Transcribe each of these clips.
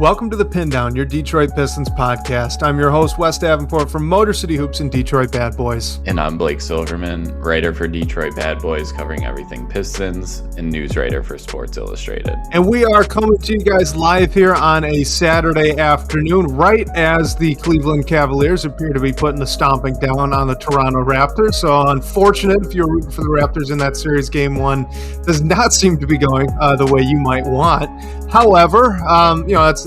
Welcome to the Pindown, your Detroit Pistons podcast. I'm your host, Wes Davenport from Motor City Hoops and Detroit Bad Boys. And I'm Blake Silverman, writer for Detroit Bad Boys, covering everything Pistons, and news writer for Sports Illustrated. And we are coming to you guys live here on a Saturday afternoon, right as the Cleveland Cavaliers appear to be putting the stomping down on the Toronto Raptors. So unfortunate if you're rooting for the Raptors in that series. Game one does not seem to be going the way you might want. However,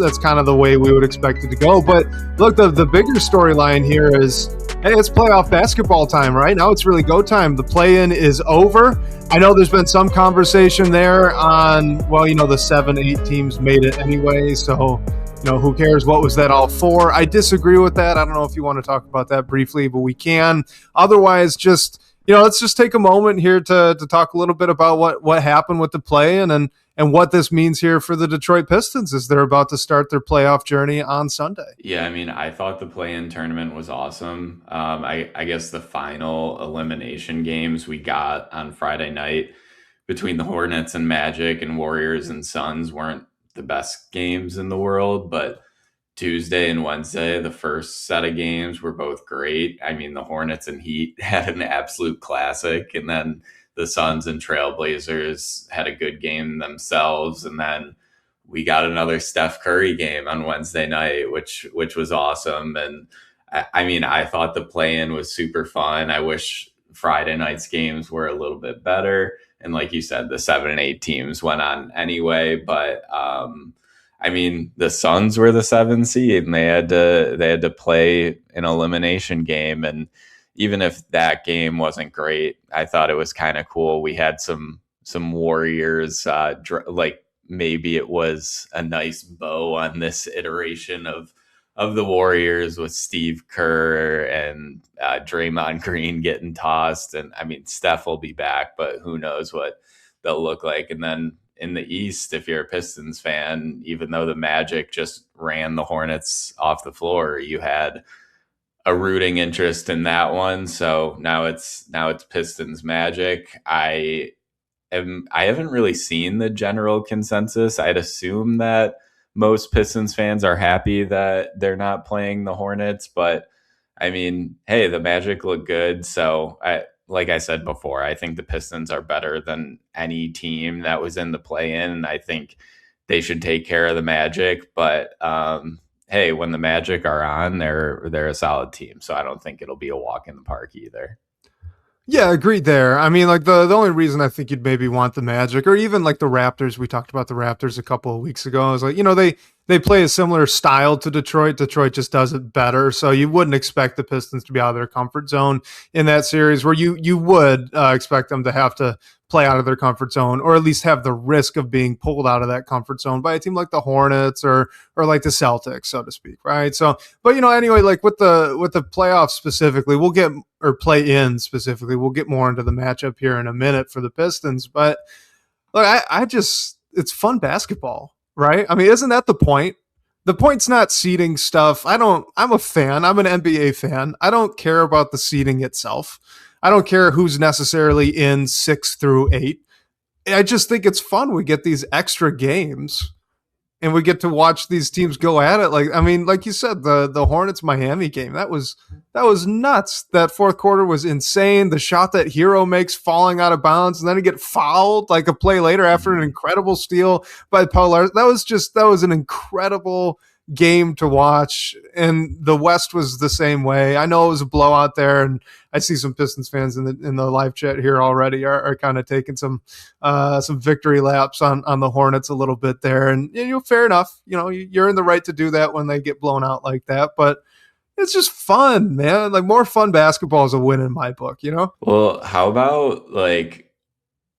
that's kind of the way we would expect it to go. But look, the bigger storyline here is, hey, it's playoff basketball time, right? Now it's really go time. The play-in is over. I know there's been some conversation there on, the 7-8 teams made it anyway, so, who cares? What was that all for? I disagree with that. I don't know if you want to talk about that briefly, but we can. Otherwise, let's just take a moment here to talk a little bit about what happened with the play-in and what this means here for the Detroit Pistons as they're about to start their playoff journey on Sunday. Yeah, I thought the play-in tournament was awesome. I guess the final elimination games we got on Friday night between the Hornets and Magic and Warriors and Suns weren't the best games in the world, but Tuesday and Wednesday, the first set of games were both great. The Hornets and Heat had an absolute classic, and then the Suns and Trailblazers had a good game themselves. And then we got another Steph Curry game on Wednesday night, which was awesome. And I thought the play-in was super fun. I wish Friday night's games were a little bit better. And like you said, the 7 and 8 teams went on anyway. But the Suns were the 7 seed, and they had to play an elimination game. And even if that game wasn't great, I thought it was kind of cool. We had some Warriors, maybe it was a nice bow on this iteration of the Warriors with Steve Kerr and Draymond Green getting tossed. And Steph will be back, but who knows what they'll look like. And then in the East, if you're a Pistons fan, even though the Magic just ran the Hornets off the floor, you had a rooting interest in that one. So now it's Pistons Magic. I haven't really seen the general consensus. I'd assume that most Pistons fans are happy that they're not playing the Hornets, but hey, the Magic look good. So like I said before, I think the Pistons are better than any team that was in the play-in, and I think they should take care of the Magic. But hey, when the Magic are on, they're a solid team. So I don't think it'll be a walk in the park either. Yeah, agreed there. The only reason I think you'd maybe want the Magic, or even like the Raptors, we talked about the Raptors a couple of weeks ago. I was like, they play a similar style to Detroit. Detroit just does it better. So you wouldn't expect the Pistons to be out of their comfort zone in that series, where you would expect them to have to play out of their comfort zone, or at least have the risk of being pulled out of that comfort zone by a team like the Hornets or like the Celtics, so to speak, right? So, but anyway, like with the playoffs specifically, play-in specifically, we'll get more into the matchup here in a minute for the Pistons. But look, it's fun basketball, right? Isn't that the point? The point's not seeding stuff. I'm a fan. I'm an NBA fan. I don't care about the seeding itself. I don't care who's necessarily in 6 through 8. I just think it's fun. We get these extra games and we get to watch these teams go at it. Like you said, the Hornets Miami game, that was nuts. That fourth quarter was insane. The shot that Hero makes falling out of bounds, and then he get fouled like a play later after an incredible steal by Paul Larson. That was an incredible game to watch, and the West was the same way. I know it was a blowout there, and I see some Pistons fans in the live chat here already are kind of taking some victory laps on the Hornets a little bit there, and fair enough. You're in the right to do that when they get blown out like that, but it's just fun, man. Like, more fun basketball is a win in my book. Well, how about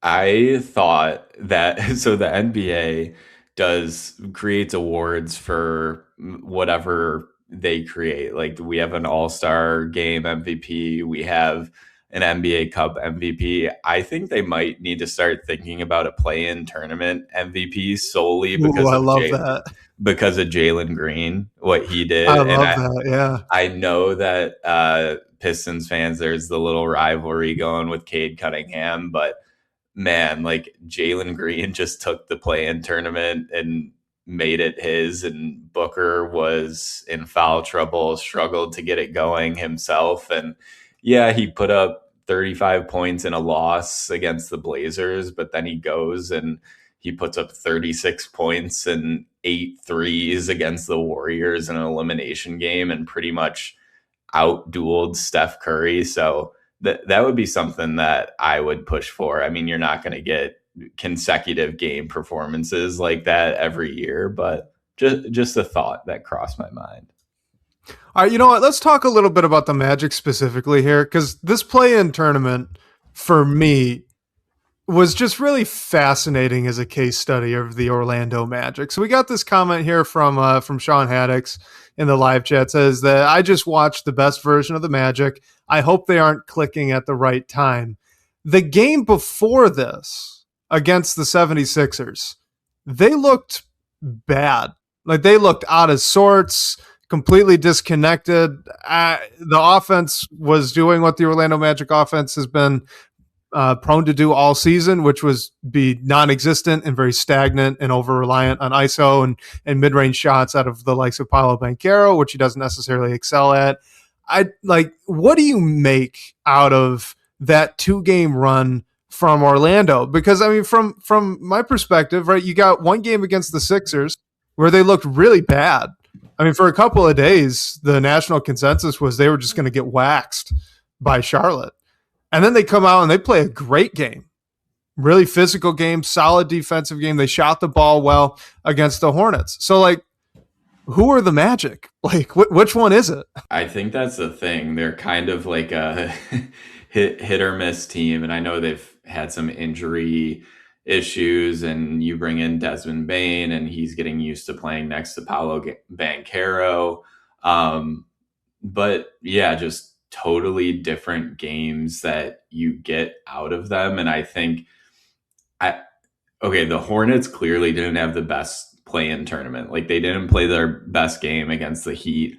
I thought that so the NBA creates awards for whatever they create. Like, we have an All-Star Game MVP, we have an NBA Cup MVP. I think they might need to start thinking about a play-in tournament MVP solely because of Jalen Green, what he did. I love that. Yeah, I know that Pistons fans, there's the little rivalry going with Cade Cunningham, but man, like, Jalen Green just took the play-in tournament and made it his, and Booker was in foul trouble, struggled to get it going himself. And yeah, he put up 35 points in a loss against the Blazers, but then he goes and he puts up 36 points and 8 threes against the Warriors in an elimination game and pretty much outdueled Steph Curry. So that would be something that I would push for. I mean, you're not going to get consecutive game performances like that every year, but just a thought that crossed my mind. All right, you know what? Let's talk a little bit about the Magic specifically here, because this play-in tournament for me was just really fascinating as a case study of the Orlando Magic. So we got this comment here from Sean Haddix in the live chat, says that I just watched the best version of the Magic. I hope they aren't clicking at the right time. The game before this against the 76ers, they looked bad. Like they looked out of sorts, completely disconnected. The offense was doing what the Orlando Magic offense has been prone to do all season, which was be non-existent and very stagnant and over-reliant on ISO and mid-range shots out of the likes of Paolo Banchero, which he doesn't necessarily excel at. What do you make out of that 2-game run from Orlando? Because I mean, from my perspective, right, you got one game against the Sixers where they looked really bad. I mean, for a couple of days, the national consensus was they were just going to get waxed by Charlotte. And then they come out and they play a great game, really physical game, solid defensive game. They shot the ball well against the Hornets. So, like, who are the Magic? Like, which one is it? I think that's the thing. They're kind of like a hit or miss team. And I know they've had some injury issues, and you bring in Desmond Bane and he's getting used to playing next to Paolo Banchero. But yeah, just totally different games that you get out of them. And I think the Hornets clearly didn't have the best play-in tournament. Like they didn't play their best game against the Heat.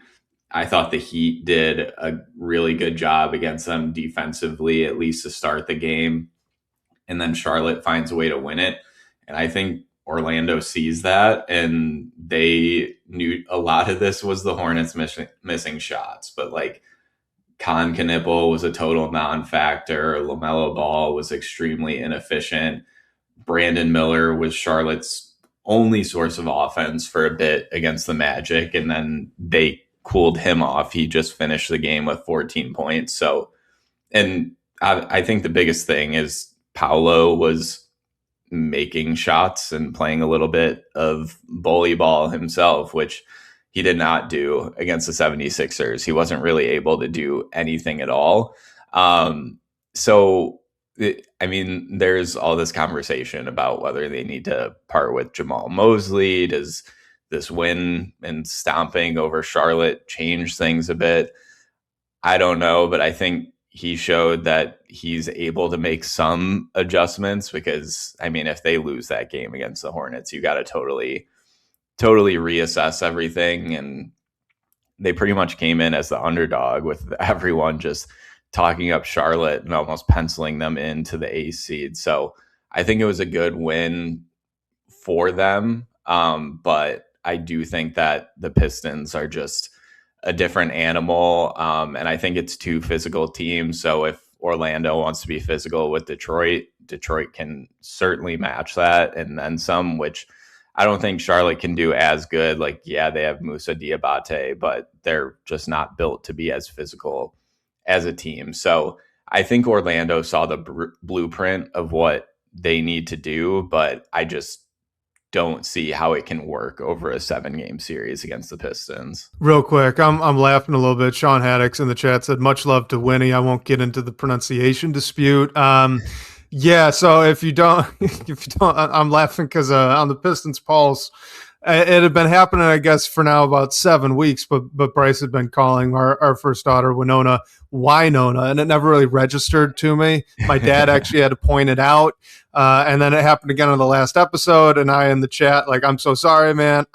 I thought the Heat did a really good job against them defensively, at least to start the game. And then Charlotte finds a way to win it. And I think Orlando sees that, and they knew a lot of this was the Hornets missing shots. But like Con Knipple was a total non-factor. LaMelo Ball was extremely inefficient. Brandon Miller was Charlotte's only source of offense for a bit against the Magic, and then they cooled him off. He just finished the game with 14 points. So, and I think the biggest thing is Paolo was making shots and playing a little bit of bully ball himself, which he did not do against the 76ers. He wasn't really able to do anything at all. There's all this conversation about whether they need to part with Jamal Mosley. Does this win and stomping over Charlotte change things a bit? I don't know, but I think he showed that he's able to make some adjustments, because, I mean, if they lose that game against the Hornets, you got to totally reassess everything. And they pretty much came in as the underdog, with everyone just talking up Charlotte and almost penciling them into the ace seed. So I think it was a good win for them. But I do think that the Pistons are just a different animal. And I think it's two physical teams. So if Orlando wants to be physical with Detroit can certainly match that and then some, which I don't think Charlotte can do as good. Like, yeah, they have Moussa Diabate, but they're just not built to be as physical as a team. So I think Orlando saw the blueprint of what they need to do, but I just don't see how it can work over a 7-game series against the Pistons. Real quick, I'm laughing a little bit. Sean Haddix in the chat said, "Much love to Winnie. I won't get into the pronunciation dispute." Yeah, so if you don't, I'm laughing because on the Pistons Pulse, it had been happening, I guess, for now about 7 weeks, but Bryce had been calling our first daughter, Wynonna, and it never really registered to me. My dad actually had to point it out. And then it happened again on the last episode, and I in the chat like, I'm so sorry, man.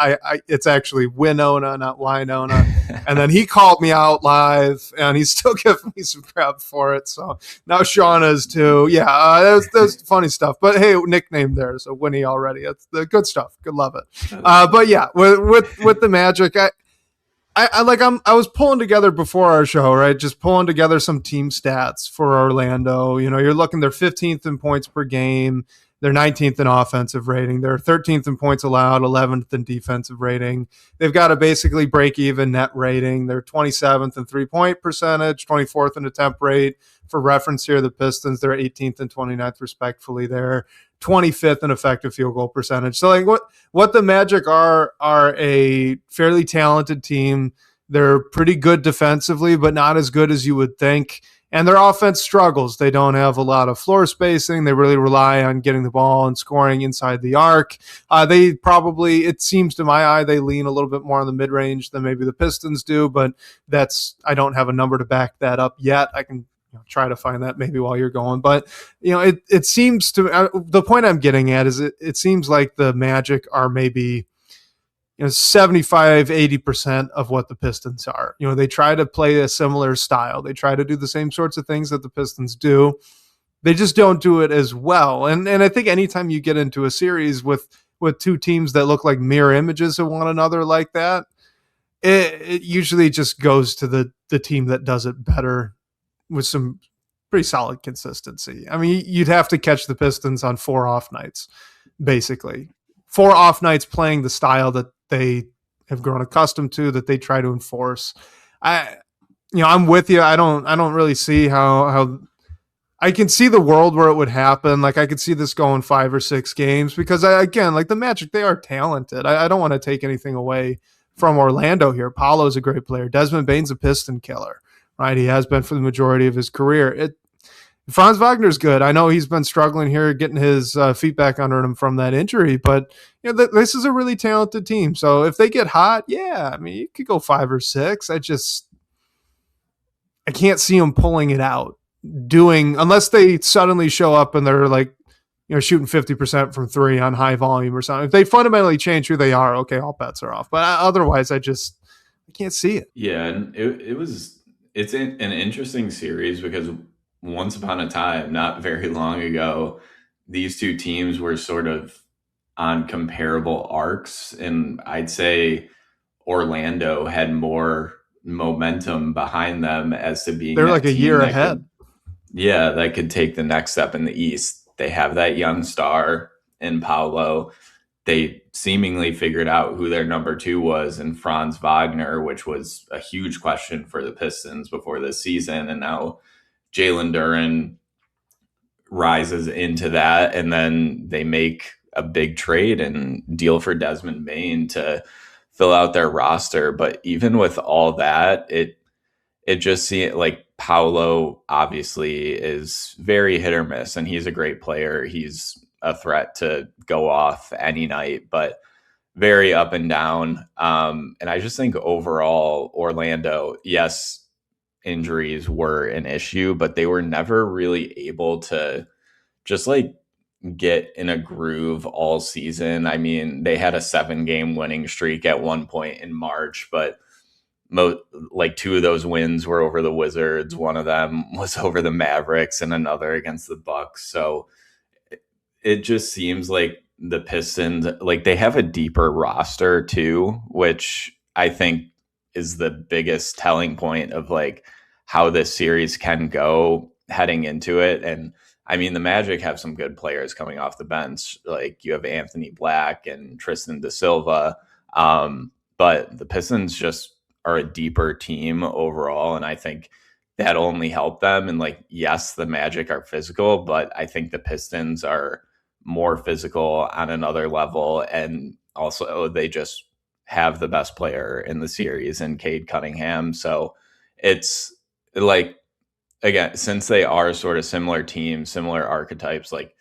It's actually Winona, not Winona. And then he called me out live, and he's still giving me some crap for it. So now Sean is too. Yeah, that was funny stuff. But hey, nickname there, so Winnie already. That's the good stuff. Good, love it. But yeah, with the Magic, I was pulling together before our show, right? Just pulling together some team stats for Orlando. You know, you're looking, they're 15th in points per game. They're 19th in offensive rating. They're 13th in points allowed, 11th in defensive rating. They've got a basically break even net rating. They're 27th in 3-point percentage, 24th in attempt rate. For reference here, the Pistons, they're 18th and 29th respectfully. They're 25th in effective field goal percentage. So like what the Magic are a fairly talented team. They're pretty good defensively, but not as good as you would think. And their offense struggles. They don't have a lot of floor spacing. They really rely on getting the ball and scoring inside the arc. They probably, it seems to my eye, they lean a little bit more on the mid-range than maybe the Pistons do, but I don't have a number to back that up yet. I can try to find that maybe while you're going. But, it seems to, the point I'm getting at is it seems like the Magic are maybe 75, 80% of what the Pistons are. They try to play a similar style. They try to do the same sorts of things that the Pistons do. They just don't do it as well. And I think anytime you get into a series with two teams that look like mirror images of one another like that, it usually just goes to the team that does it better with some pretty solid consistency. I mean, you'd have to catch the Pistons on 4 off nights, basically. 4 off nights playing the style that they have grown accustomed to, that they try to enforce. I'm with you. I don't really see how I can see the world where it would happen. Like I could see this going 5 or 6 games because again, like the Magic, they are talented. I don't want to take anything away from Orlando here. Paolo's a great player. Desmond Bane's a Piston killer, right? He has been for the majority of his career. Franz Wagner's good. I know he's been struggling here, getting his feet back under him from that injury, but this is a really talented team. So if they get hot, yeah, I mean, you could go 5 or 6. I can't see them pulling it out, unless they suddenly show up and they're like, shooting 50% from 3 on high volume or something. If they fundamentally change who they are, okay, all bets are off. But otherwise, I can't see it. Yeah, and it's an interesting series because once upon a time, not very long ago, these two teams were sort of on comparable arcs. And I'd say Orlando had more momentum behind them as to being they're like a year ahead. That could take the next step in the East. They have that young star in Paolo. They seemingly figured out who their number 2 was in Franz Wagner, which was a huge question for the Pistons before this season. And now Jalen Duren rises into that, and then they make a big trade and deal for Desmond Bane to fill out their roster. But even with all that, it just seems like Paolo obviously is very hit or miss, and he's a great player. He's a threat to go off any night, but very up and down. And I just think overall, Orlando, yes, injuries were an issue, but they were never really able to just like get in a groove all season. I mean, they had a 7-game winning streak at one point in March, but 2 of those wins were over the Wizards. One of them was over the Mavericks and another against the Bucks. So it just seems like the Pistons, like they have a deeper roster too, which I think is the biggest telling point of like how this series can go heading into it. And I mean, the Magic have some good players coming off the bench. Like you have Anthony Black and Tristan da Silva. But the Pistons just are a deeper team overall. And I think that only helped them. And like, yes, the Magic are physical, but I think the Pistons are more physical on another level. And also they just have the best player in the series in Cade Cunningham. So it's like, again, since they are sort of similar teams, similar archetypes, like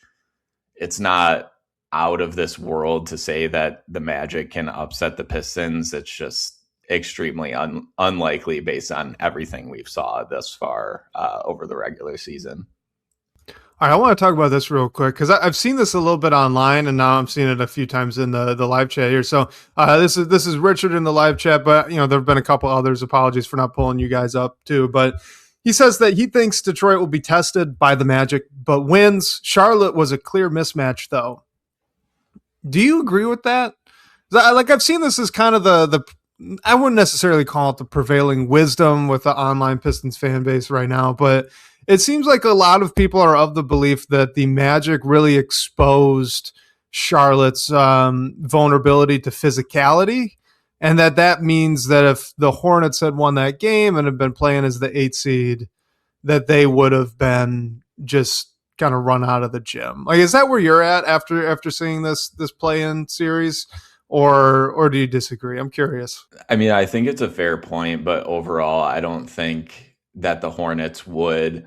it's not out of this world to say that the Magic can upset the Pistons. It's just extremely unlikely based on everything we've saw thus far over the regular season. All right, I want to talk about this real quick because I've seen this a little bit online, and now I'm seeing it a few times in the live chat here. So this is Richard in the live chat, but there have been a couple others. Apologies for not pulling you guys up too, but he says that he thinks Detroit will be tested by the Magic, but wins. Charlotte was a clear mismatch, though. Do you agree with that? Like I've seen this as kind of the I wouldn't necessarily call it the prevailing wisdom with the online Pistons fan base right now, but it seems like a lot of people are of the belief that the Magic really exposed Charlotte's vulnerability to physicality, and that means that if the Hornets had won that game and had been playing as the 8th seed, that they would have been just kind of run out of the gym. Like, is that where you're at after seeing this play-in series, or do you disagree? I'm curious. I mean, I think it's a fair point, but overall, I don't think that the Hornets would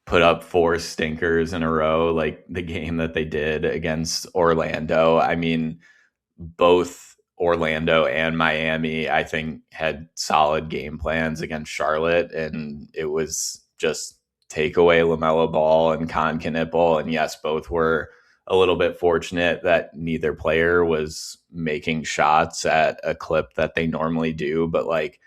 put up four stinkers in a row like the game that they did against Orlando. I mean, both Orlando and Miami, I think, had solid game plans against Charlotte, and it was just take away LaMelo Ball and Con Knipple. And yes, both were a little bit fortunate that neither player was making shots at a clip that they normally do. But like,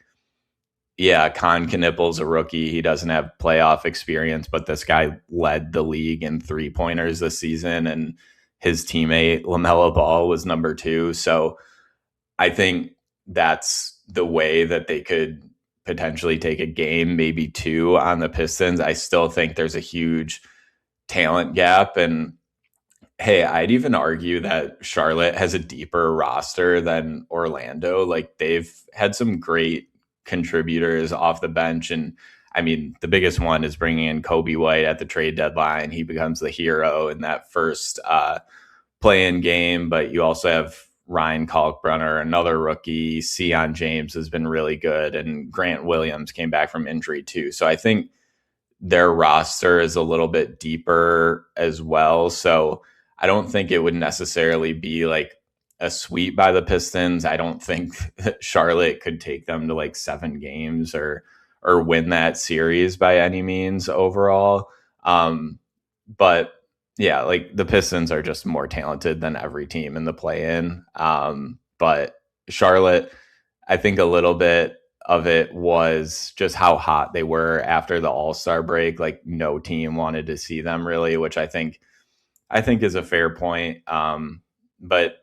yeah, Con Knipple's a rookie. He doesn't have playoff experience, but this guy led the league in 3-pointers this season, and his teammate LaMelo Ball was number 2. So I think that's the way that they could potentially take a game, maybe 2 on the Pistons. I still think there's a huge talent gap. And hey, I'd even argue that Charlotte has a deeper roster than Orlando. Like, they've had some great contributors off the bench. And I mean, the biggest one is bringing in Kobe White at the trade deadline. He becomes the hero in that first play-in game. But you also have Ryan Kalkbrenner, another rookie. Sion James has been really good. And Grant Williams came back from injury too. So I think their roster is a little bit deeper as well. So I don't think it would necessarily be like a sweep by the Pistons. I don't think that Charlotte could take them to like 7 games or win that series by any means overall. But yeah, like the Pistons are just more talented than every team in the play-in. But Charlotte, I think a little bit of it was just how hot they were after the All-Star break. Like, no team wanted to see them really, which I think is a fair point. But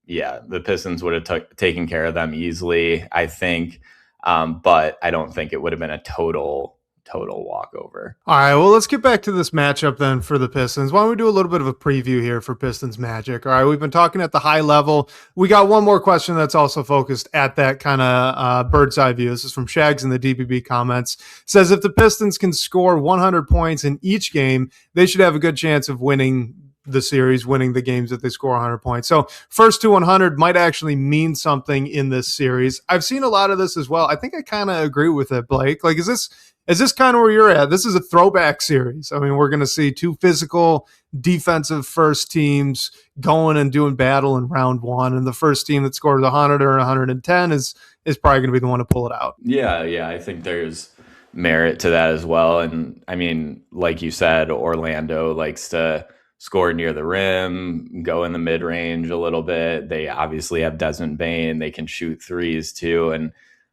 yeah, the Pistons would have taken care of them easily, I think. But I don't think it would have been a total walkover. All right, well, let's get back to this matchup then for the Pistons. Why don't we do a little bit of a preview here for Pistons Magic? All right, we've been talking at the high level. We got one more question that's also focused at that kind of bird's eye view. This is from Shags in the DBB comments. It says, if the Pistons can score 100 points in each game, they should have a good chance of winning the series, winning the games that they score 100 points. So first to 100 might actually mean something in this series. I've seen a lot of this as well. I think I kind of agree with it, Blake. Like, is this kind of where you're at? This is a throwback series. I mean, we're going to see 2 physical defensive first teams going and doing battle in round 1. And the first team that scores 100 or 110 is probably going to be the one to pull it out. Yeah. I think there's merit to that as well. And I mean, like you said, Orlando likes to score near the rim, go in the mid-range a little bit. They obviously have Desmond Bane. They can shoot threes too. And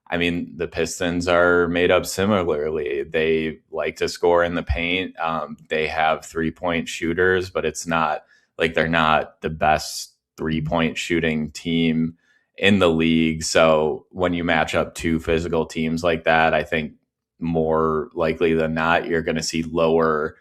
I mean, the Pistons are made up similarly. They like to score in the paint. They have 3-point shooters, but it's not like they're not the best 3-point shooting team in the league. So when you match up 2 physical teams like that, I think more likely than not, you're going to see lower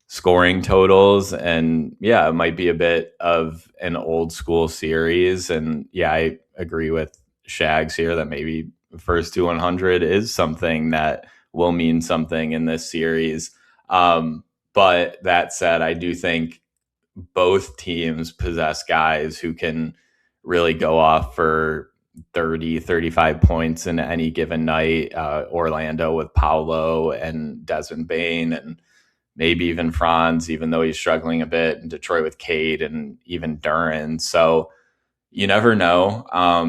scoring totals. And yeah, it might be a bit of an old school series. And yeah, I agree with Shags here that maybe first to 100 is something that will mean something in this series. But that said, I do think both teams possess guys who can really go off for 30, 35 points in any given night. Orlando with Paolo and Desmond Bane, and maybe even Franz, even though he's struggling a bit, and Detroit with Cade and even Duran. So you never know.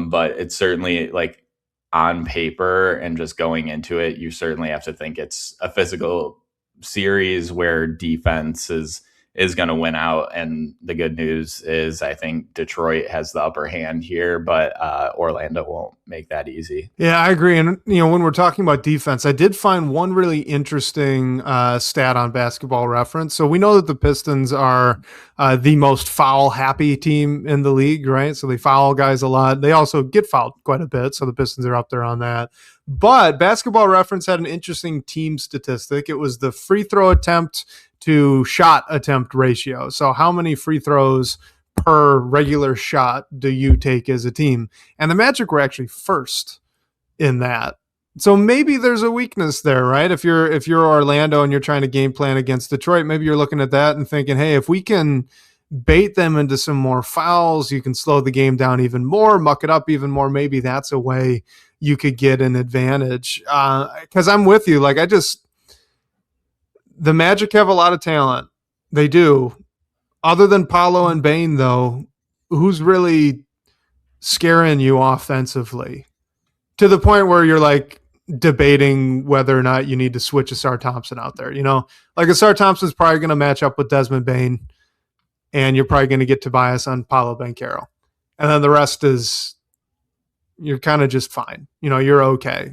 But it's certainly, like, on paper and just going into it, you certainly have to think it's a physical series where defense is is going to win out. And the good news is I think Detroit has the upper hand here, but Orlando won't make that easy. Yeah, I agree. And when we're talking about defense, I did find one really interesting stat on Basketball Reference. So we know that the Pistons are the most foul happy team in the league, right? So they foul guys a lot. They also get fouled quite a bit. So the Pistons are up there on that. But Basketball Reference had an interesting team statistic. It was the free throw attempt to shot attempt ratio. So how many free throws per regular shot do you take as a team? And the Magic were actually first in that. So maybe there's a weakness there, right? If you're Orlando and you're trying to game plan against Detroit, maybe you're looking at that and thinking, hey, if we can bait them into some more fouls, you can slow the game down even more, muck it up even more. Maybe that's a way you could get an advantage. Because I'm with you. Like, the Magic have a lot of talent. They do. Other than Paolo and Bane, though, who's really scaring you offensively? To the point where you're like debating whether or not you need to switch Asar Thompson out there. Like Asar Thompson's probably going to match up with Desmond Bane, and you're probably going to get Tobias on Paolo Banchero. And then the rest is you're kind of just fine. You're okay.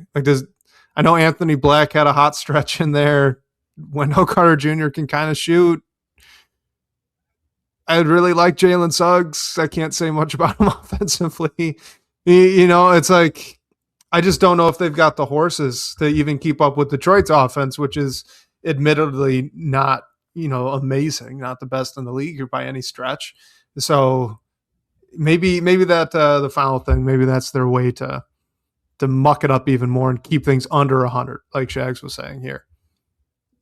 I know Anthony Black had a hot stretch in there. Wendell Carter Jr. can kind of shoot. I'd really like Jalen Suggs. I can't say much about him offensively. It's like, I just don't know if they've got the horses to even keep up with Detroit's offense, which is admittedly not, amazing, not the best in the league by any stretch. So maybe that the foul thing, maybe that's their way to muck it up even more and keep things under 100, like Shags was saying here.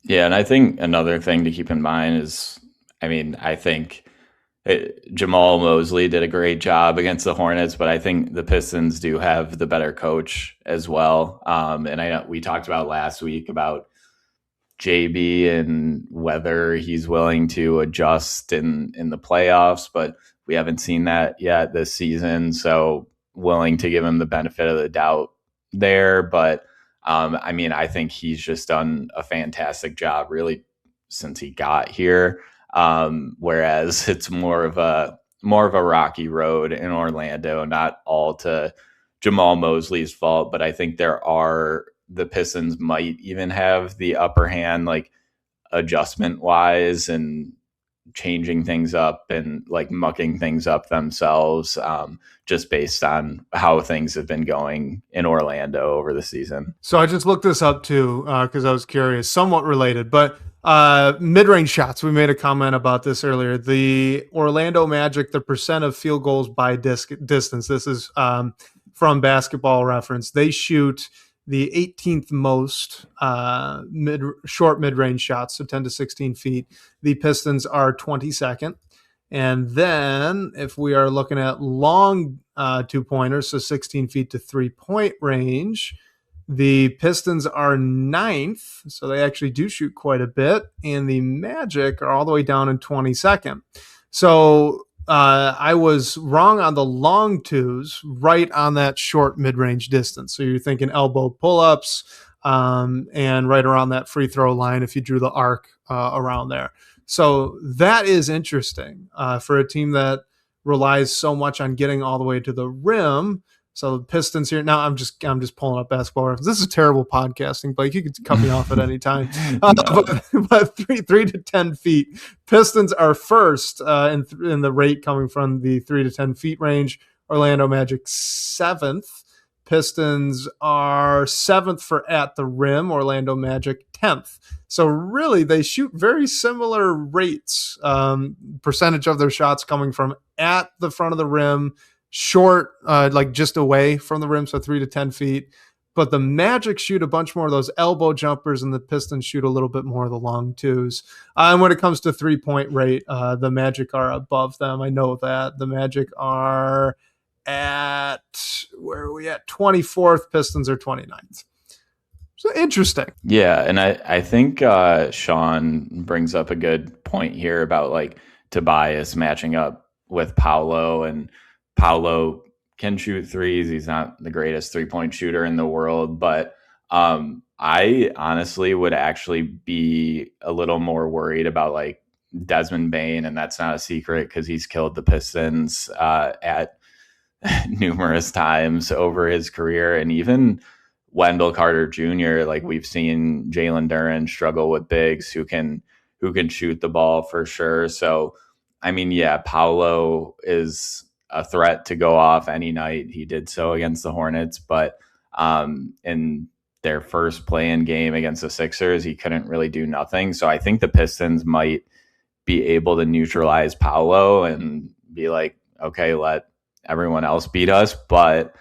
Yeah, and I think another thing to keep in mind is, I think Jamal Mosley did a great job against the Hornets, but I think the Pistons do have the better coach as well. And I know we talked about last week about JB and whether he's willing to adjust in the playoffs, but we haven't seen that yet this season. So willing to give him the benefit of the doubt there. But I think he's just done a fantastic job really since he got here. Whereas it's more of a rocky road in Orlando, not all to Jamal Mosley's fault, but I think the Pistons might even have the upper hand, like adjustment wise and changing things up and like mucking things up themselves, just based on how things have been going in Orlando over the season. So I just looked this up too, because I was curious, somewhat related, but mid-range shots. We made a comment about this earlier. The Orlando Magic, the percent of field goals by distance. This is from Basketball Reference. They shoot the 18th most short mid-range shots, so 10 to 16 feet. The Pistons are 22nd. And then if we are looking at long two-pointers, so 16 feet to three-point range, the Pistons are 9th, so they actually do shoot quite a bit, and the Magic are all the way down in 22nd. So I was wrong on the long twos, right on that short mid-range distance. So you're thinking elbow pull-ups and right around that free throw line if you drew the arc around there. So that is interesting for a team that relies so much on getting all the way to the rim. So the Pistons here now. I'm just pulling up Basketball Reference. This is terrible podcasting, Blake. You could cut me off at any time. But 3 to 10 feet. Pistons are first in the rate coming from the 3 to 10 feet range. Orlando Magic 7th. Pistons are 7th for at the rim. Orlando Magic 10th. So really, they shoot very similar rates. Percentage of their shots coming from at the front of the rim. Short, like just away from the rim, so 3 to 10 feet. But the Magic shoot a bunch more of those elbow jumpers, and the Pistons shoot a little bit more of the long twos. And when it comes to three-point rate, the Magic are above them. I know that. The Magic are at, where are we at? 24th. Pistons are 29th. So interesting. Yeah, and I think Sean brings up a good point here about like Tobias matching up with Paolo, and Paolo can shoot threes. He's not the greatest three-point shooter in the world, but I honestly would actually be a little more worried about like Desmond Bain, and that's not a secret because he's killed the Pistons at numerous times over his career. And even Wendell Carter Jr., like we've seen Jalen Duren struggle with bigs who can shoot the ball for sure. So I mean, yeah, Paolo is a threat to go off any night. He did so against the Hornets, but in their first play-in game against the Sixers, he couldn't really do nothing. So I think the Pistons might be able to neutralize Paolo and be like, okay, let everyone else beat us. But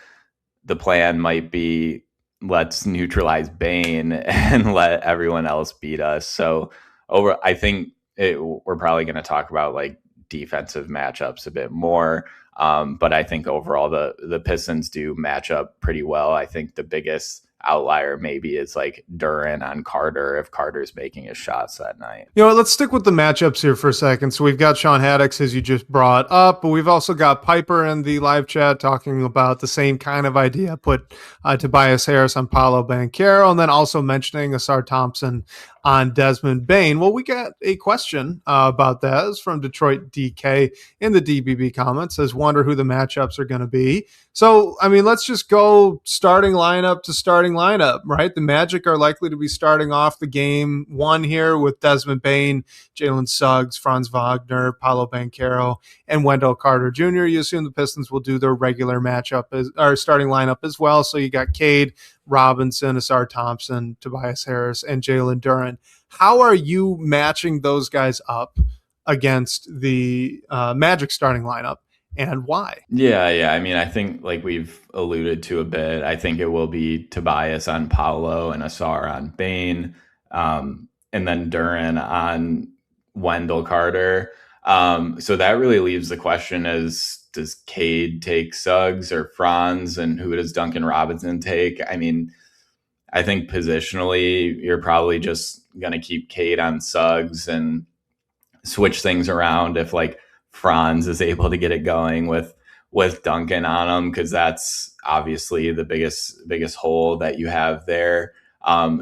the plan might be, let's neutralize Bane and let everyone else beat us. So I think we're probably going to talk about like defensive matchups a bit more. But I think overall the Pistons do match up pretty well. I think the biggest outlier maybe is like Duren on Carter if Carter's making his shots that night. You know what, let's stick with the matchups here for a second. So we've got Sean Haddix, as you just brought up, but we've also got Piper in the live chat talking about the same kind of idea. Put Tobias Harris on Paolo Banchero, and then also mentioning Asar Thompson on Desmond Bain. Well, we got a question about that. It's from Detroit DK in the DBB comments. Says, wonder who the matchups are going to be. So, I mean, let's just go starting lineup to starting lineup, right? The Magic are likely to be starting off the game one here with Desmond Bain, Jalen Suggs, Franz Wagner, Paolo Banchero, and Wendell Carter Jr. You assume the Pistons will do their regular matchup or starting lineup as well. So you got Cade, Robinson, Asar Thompson, Tobias Harris, and Jalen Duren. How are you matching those guys up against the Magic starting lineup, and why? Yeah. I mean, I think like we've alluded to a bit, I think it will be Tobias on Paolo and Asar on Bain, and then Duren on Wendell Carter. So that really leaves the question as, does Cade take Suggs or Franz, and who does Duncan Robinson take? I mean, I think positionally, you're probably just going to keep Cade on Suggs and switch things around if like Franz is able to get it going with Duncan on him, because that's obviously the biggest hole that you have there.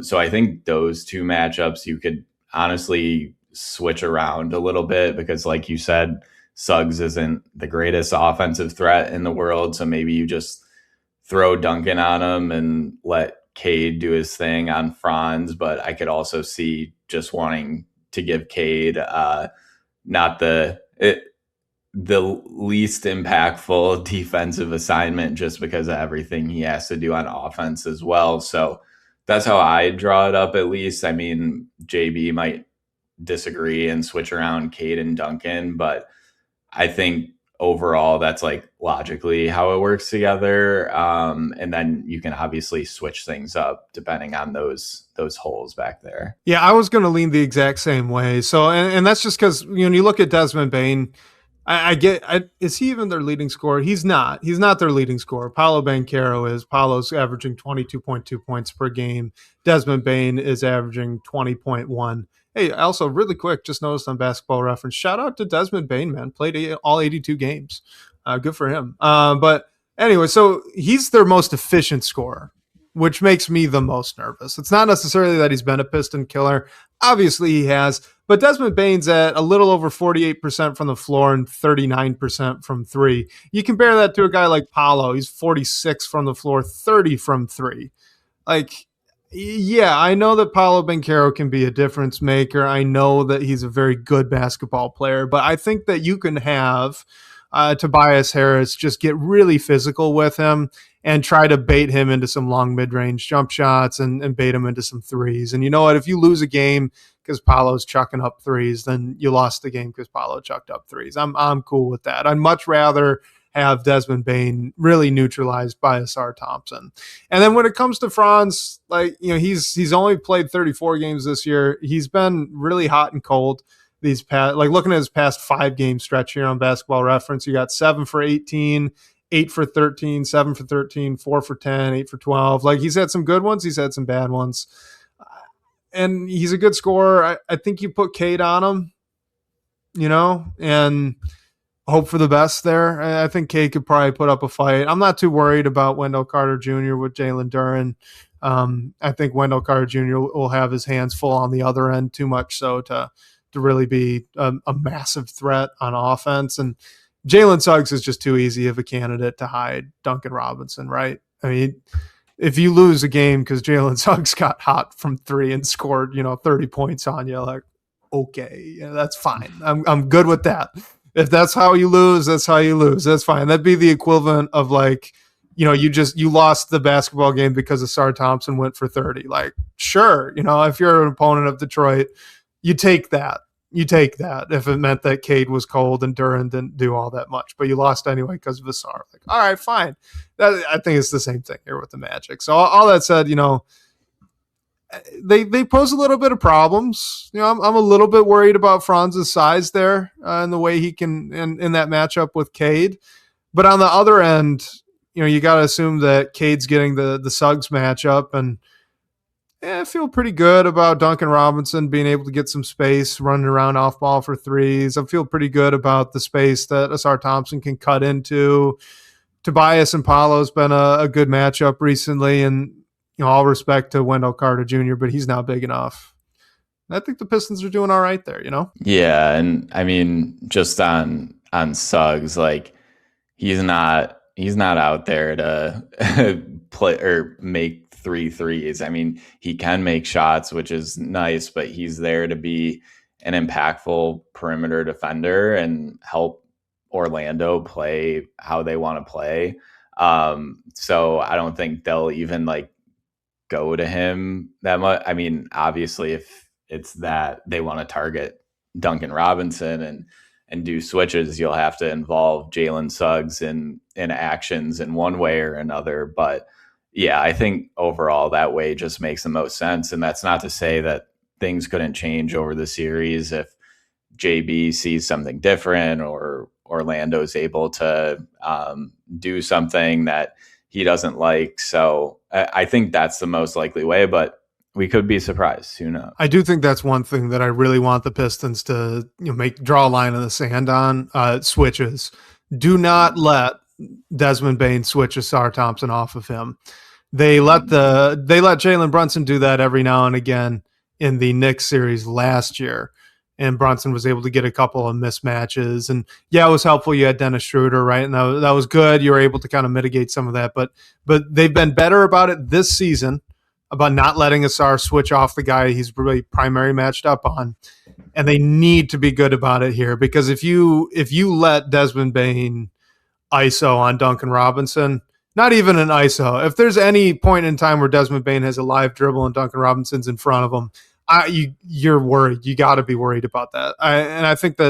So I think those two matchups you could honestly switch around a little bit, because like you said, Suggs isn't the greatest offensive threat in the world. So maybe you just throw Duncan on him and let Cade do his thing on Franz. But I could also see just wanting to give Cade not the least impactful defensive assignment, just because of everything he has to do on offense as well. So that's how I draw it up, at least. I mean, JB might disagree and switch around Cade and Duncan, but I think overall that's like logically how it works together. And then you can obviously switch things up depending on those holes back there. Yeah, I was going to lean the exact same way. So, and that's just because, when you look at Desmond Bain, is he even their leading scorer? He's not. He's not their leading scorer. Paolo Banchero is. Paolo's averaging 22.2 points per game. Desmond Bain is averaging 20.1. Hey, also really quick, just noticed on Basketball Reference, shout out to Desmond Bain, man. Played all 82 games. Good for him. But anyway, so he's their most efficient scorer, which makes me the most nervous. It's not necessarily that he's been a Piston killer. Obviously he has, but Desmond Bain's at a little over 48% from the floor and 39% from three. You compare that to a guy like Paolo. He's 46 from the floor, 30 from three. Like, yeah, I know that Paolo Banchero can be a difference maker. I know that he's a very good basketball player, but I think that you can have Tobias Harris just get really physical with him and try to bait him into some long mid-range jump shots and bait him into some threes. And you know what? If you lose a game because Paolo's chucking up threes, then you lost the game because Paolo chucked up threes. I'm cool with that. I'd much rather have Desmond Bain really neutralized by Asar Thompson. And then when it comes to Franz, like, he's only played 34 games this year. He's been really hot and cold these past, like looking at his past 5-game stretch here on Basketball Reference, you got 7 for 18, 8 for 13, 7 for 13, 4 for 10, 8 for 12. Like, he's had some good ones. He's had some bad ones. And he's a good scorer. I think you put Cade on him, and hope for the best there. I think Cade could probably put up a fight. I'm not too worried about Wendell Carter Jr. with Jalen Duren. I think Wendell Carter Jr. will have his hands full on the other end, too much so to to really be a massive threat on offense. And Jalen Suggs is just too easy of a candidate to hide Duncan Robinson, right? I mean, if you lose a game because Jalen Suggs got hot from three and scored, 30 points on you, like, okay, yeah, that's fine. I'm good with that. If that's how you lose, that's how you lose. That's fine. That'd be the equivalent of like, you lost the basketball game because Asar Thompson went for 30. Like, sure, if you're an opponent of Detroit, you take that. You take that if it meant that Cade was cold and Duran didn't do all that much, but you lost anyway because of Asar. Like, all right, fine. I think it's the same thing here with the Magic. So all that said, they pose a little bit of problems. I'm a little bit worried about Franz's size there and the way he can in that matchup with Cade. But on the other end, you got to assume that Cade's getting the Suggs matchup, and I feel pretty good about Duncan Robinson being able to get some space, running around off ball for threes. I feel pretty good about the space that Asar Thompson can cut into. Tobias and Paolo's been a good matchup recently, and all respect to Wendell Carter Jr., but he's not big enough. I think the Pistons are doing all right there, Yeah, and I mean, just on Suggs, like he's not out there to play or make 3 threes. I mean, he can make shots, which is nice, but he's there to be an impactful perimeter defender and help Orlando play how they want to play. So I don't think they'll even like go to him that much. I mean, obviously, if it's that they want to target Duncan Robinson and do switches, you'll have to involve Jalen Suggs in actions in one way or another. But yeah, I think overall that way just makes the most sense. And that's not to say that things couldn't change over the series if JB sees something different or Orlando's able to do something that he doesn't like. So I think that's the most likely way, but we could be surprised. Who knows? I do think that's one thing that I really want the Pistons to draw a line in the sand on. Switches. Do not let Desmond Bane switch Asar Thompson off of him. They let Jalen Brunson do that every now and again in the Knicks series last year. And Brunson was able to get a couple of mismatches. And yeah, it was helpful. You had Dennis Schroeder, right? And that was good. You were able to kind of mitigate some of that. But they've been better about it this season, about not letting Asar switch off the guy he's really primary matched up on. And they need to be good about it here, because if you let Desmond Bane ISO on Duncan Robinson, not even an ISO, if there's any point in time where Desmond Bane has a live dribble and Duncan Robinson's in front of him, you're worried. You got to be worried about that. And I think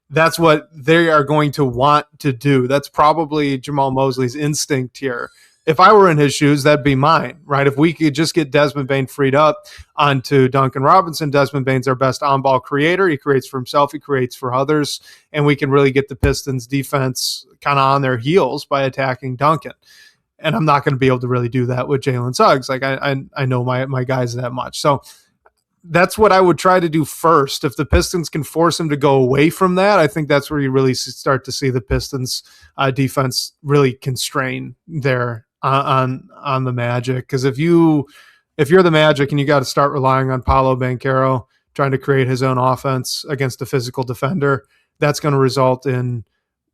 that's what they are going to want to do. That's probably Jamal Mosley's instinct here. If I were in his shoes, that'd be mine, right? If we could just get Desmond Bane freed up onto Duncan Robinson, Desmond Bane's our best on-ball creator. He creates for himself. He creates for others. And we can really get the Pistons defense kind of on their heels by attacking Duncan. And I'm not going to be able to really do that with Jalen Suggs. Like I know my guys that much. So that's what I would try to do first. If the Pistons can force him to go away from that, I think that's where you really start to see the Pistons defense really constrain there on the Magic. Because if you're the Magic and you got to start relying on Paolo Banchero trying to create his own offense against a physical defender, that's going to result in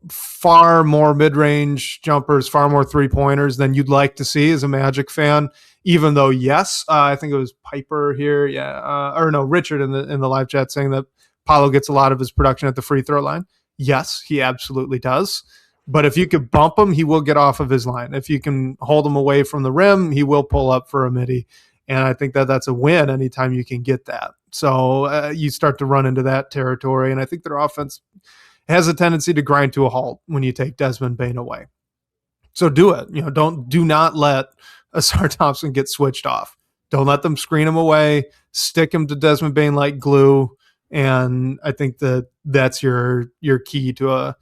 far more mid-range jumpers, far more three-pointers than you'd like to see as a Magic fan. Even though, yes, I think it was Piper here, Richard in the live chat saying that Paolo gets a lot of his production at the free throw line. Yes, he absolutely does. But if you could bump him, he will get off of his line. If you can hold him away from the rim, he will pull up for a midi. And I think that's a win anytime you can get that. So you start to run into that territory. And I think their offense has a tendency to grind to a halt when you take Desmond Bane away. So do it. Do not let Asar Thompson get switched off. Don't let them screen him away. Stick him to Desmond Bane like glue. And I think that's your key to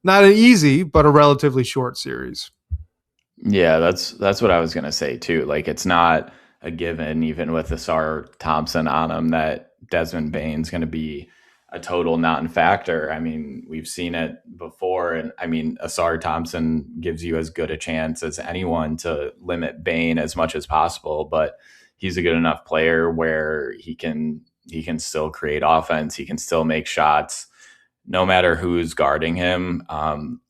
not an easy, but a relatively short series. Yeah, that's what I was going to say too. Like, it's not a given, even with Asar Thompson on him, that Desmond Bane's going to be a total non-factor. I mean, we've seen it before. And I mean, Asar Thompson gives you as good a chance as anyone to limit Bane as much as possible, but he's a good enough player where he can he can still create offense. He can still make shots no matter who's guarding him.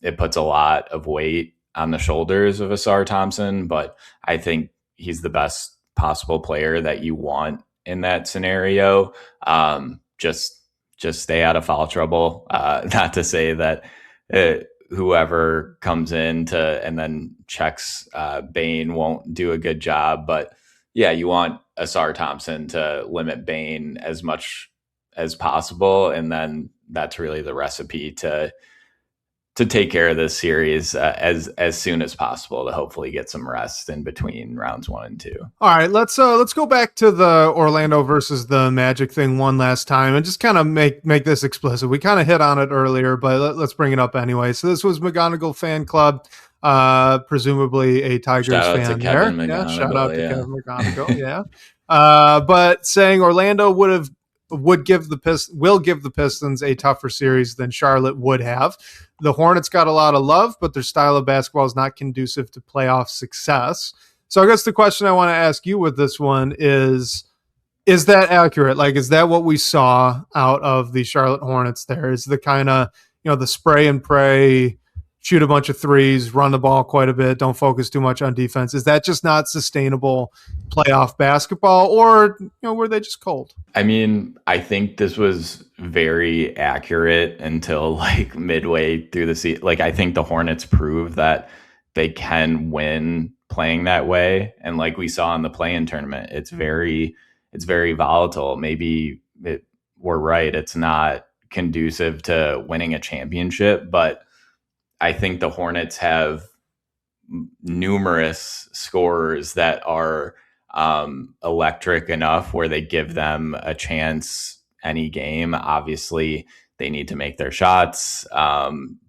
It puts a lot of weight on the shoulders of Asar Thompson, but I think he's the best possible player that you want in that scenario. Just stay out of foul trouble. Not to say that whoever comes in to and then checks Bane won't do a good job, but yeah, you want Asar Thompson to limit Bane as much as possible, and then that's really the recipe to take care of this series as soon as possible to hopefully get some rest in between rounds 1 and 2. All right, let's go back to the Orlando versus the Magic thing one last time and just kind of make this explicit. We kind of hit on it earlier, but let's bring it up anyway. So this was McGonigal fan club, presumably a Tigers Shout fan out to Kevin there. McGonigal, Yeah, shout out to Kevin McGonigal. Yeah, but saying Orlando will give the Pistons a tougher series than Charlotte would have. The Hornets got a lot of love, but their style of basketball is not conducive to playoff success. So I guess the question I want to ask you with this one is that accurate? Like, is that what we saw out of the Charlotte Hornets there? Is the kind of, the spray and pray, shoot a bunch of threes, run the ball quite a bit, don't focus too much on defense? Is that just not sustainable playoff basketball, or were they just cold? I mean, I think this was very accurate until like midway through the season. Like, I think the Hornets proved that they can win playing that way, and like we saw in the play-in tournament, it's very volatile. Maybe we're right; it's not conducive to winning a championship, but I think the Hornets have numerous scorers that are electric enough where they give them a chance any game. Obviously, they need to make their shots.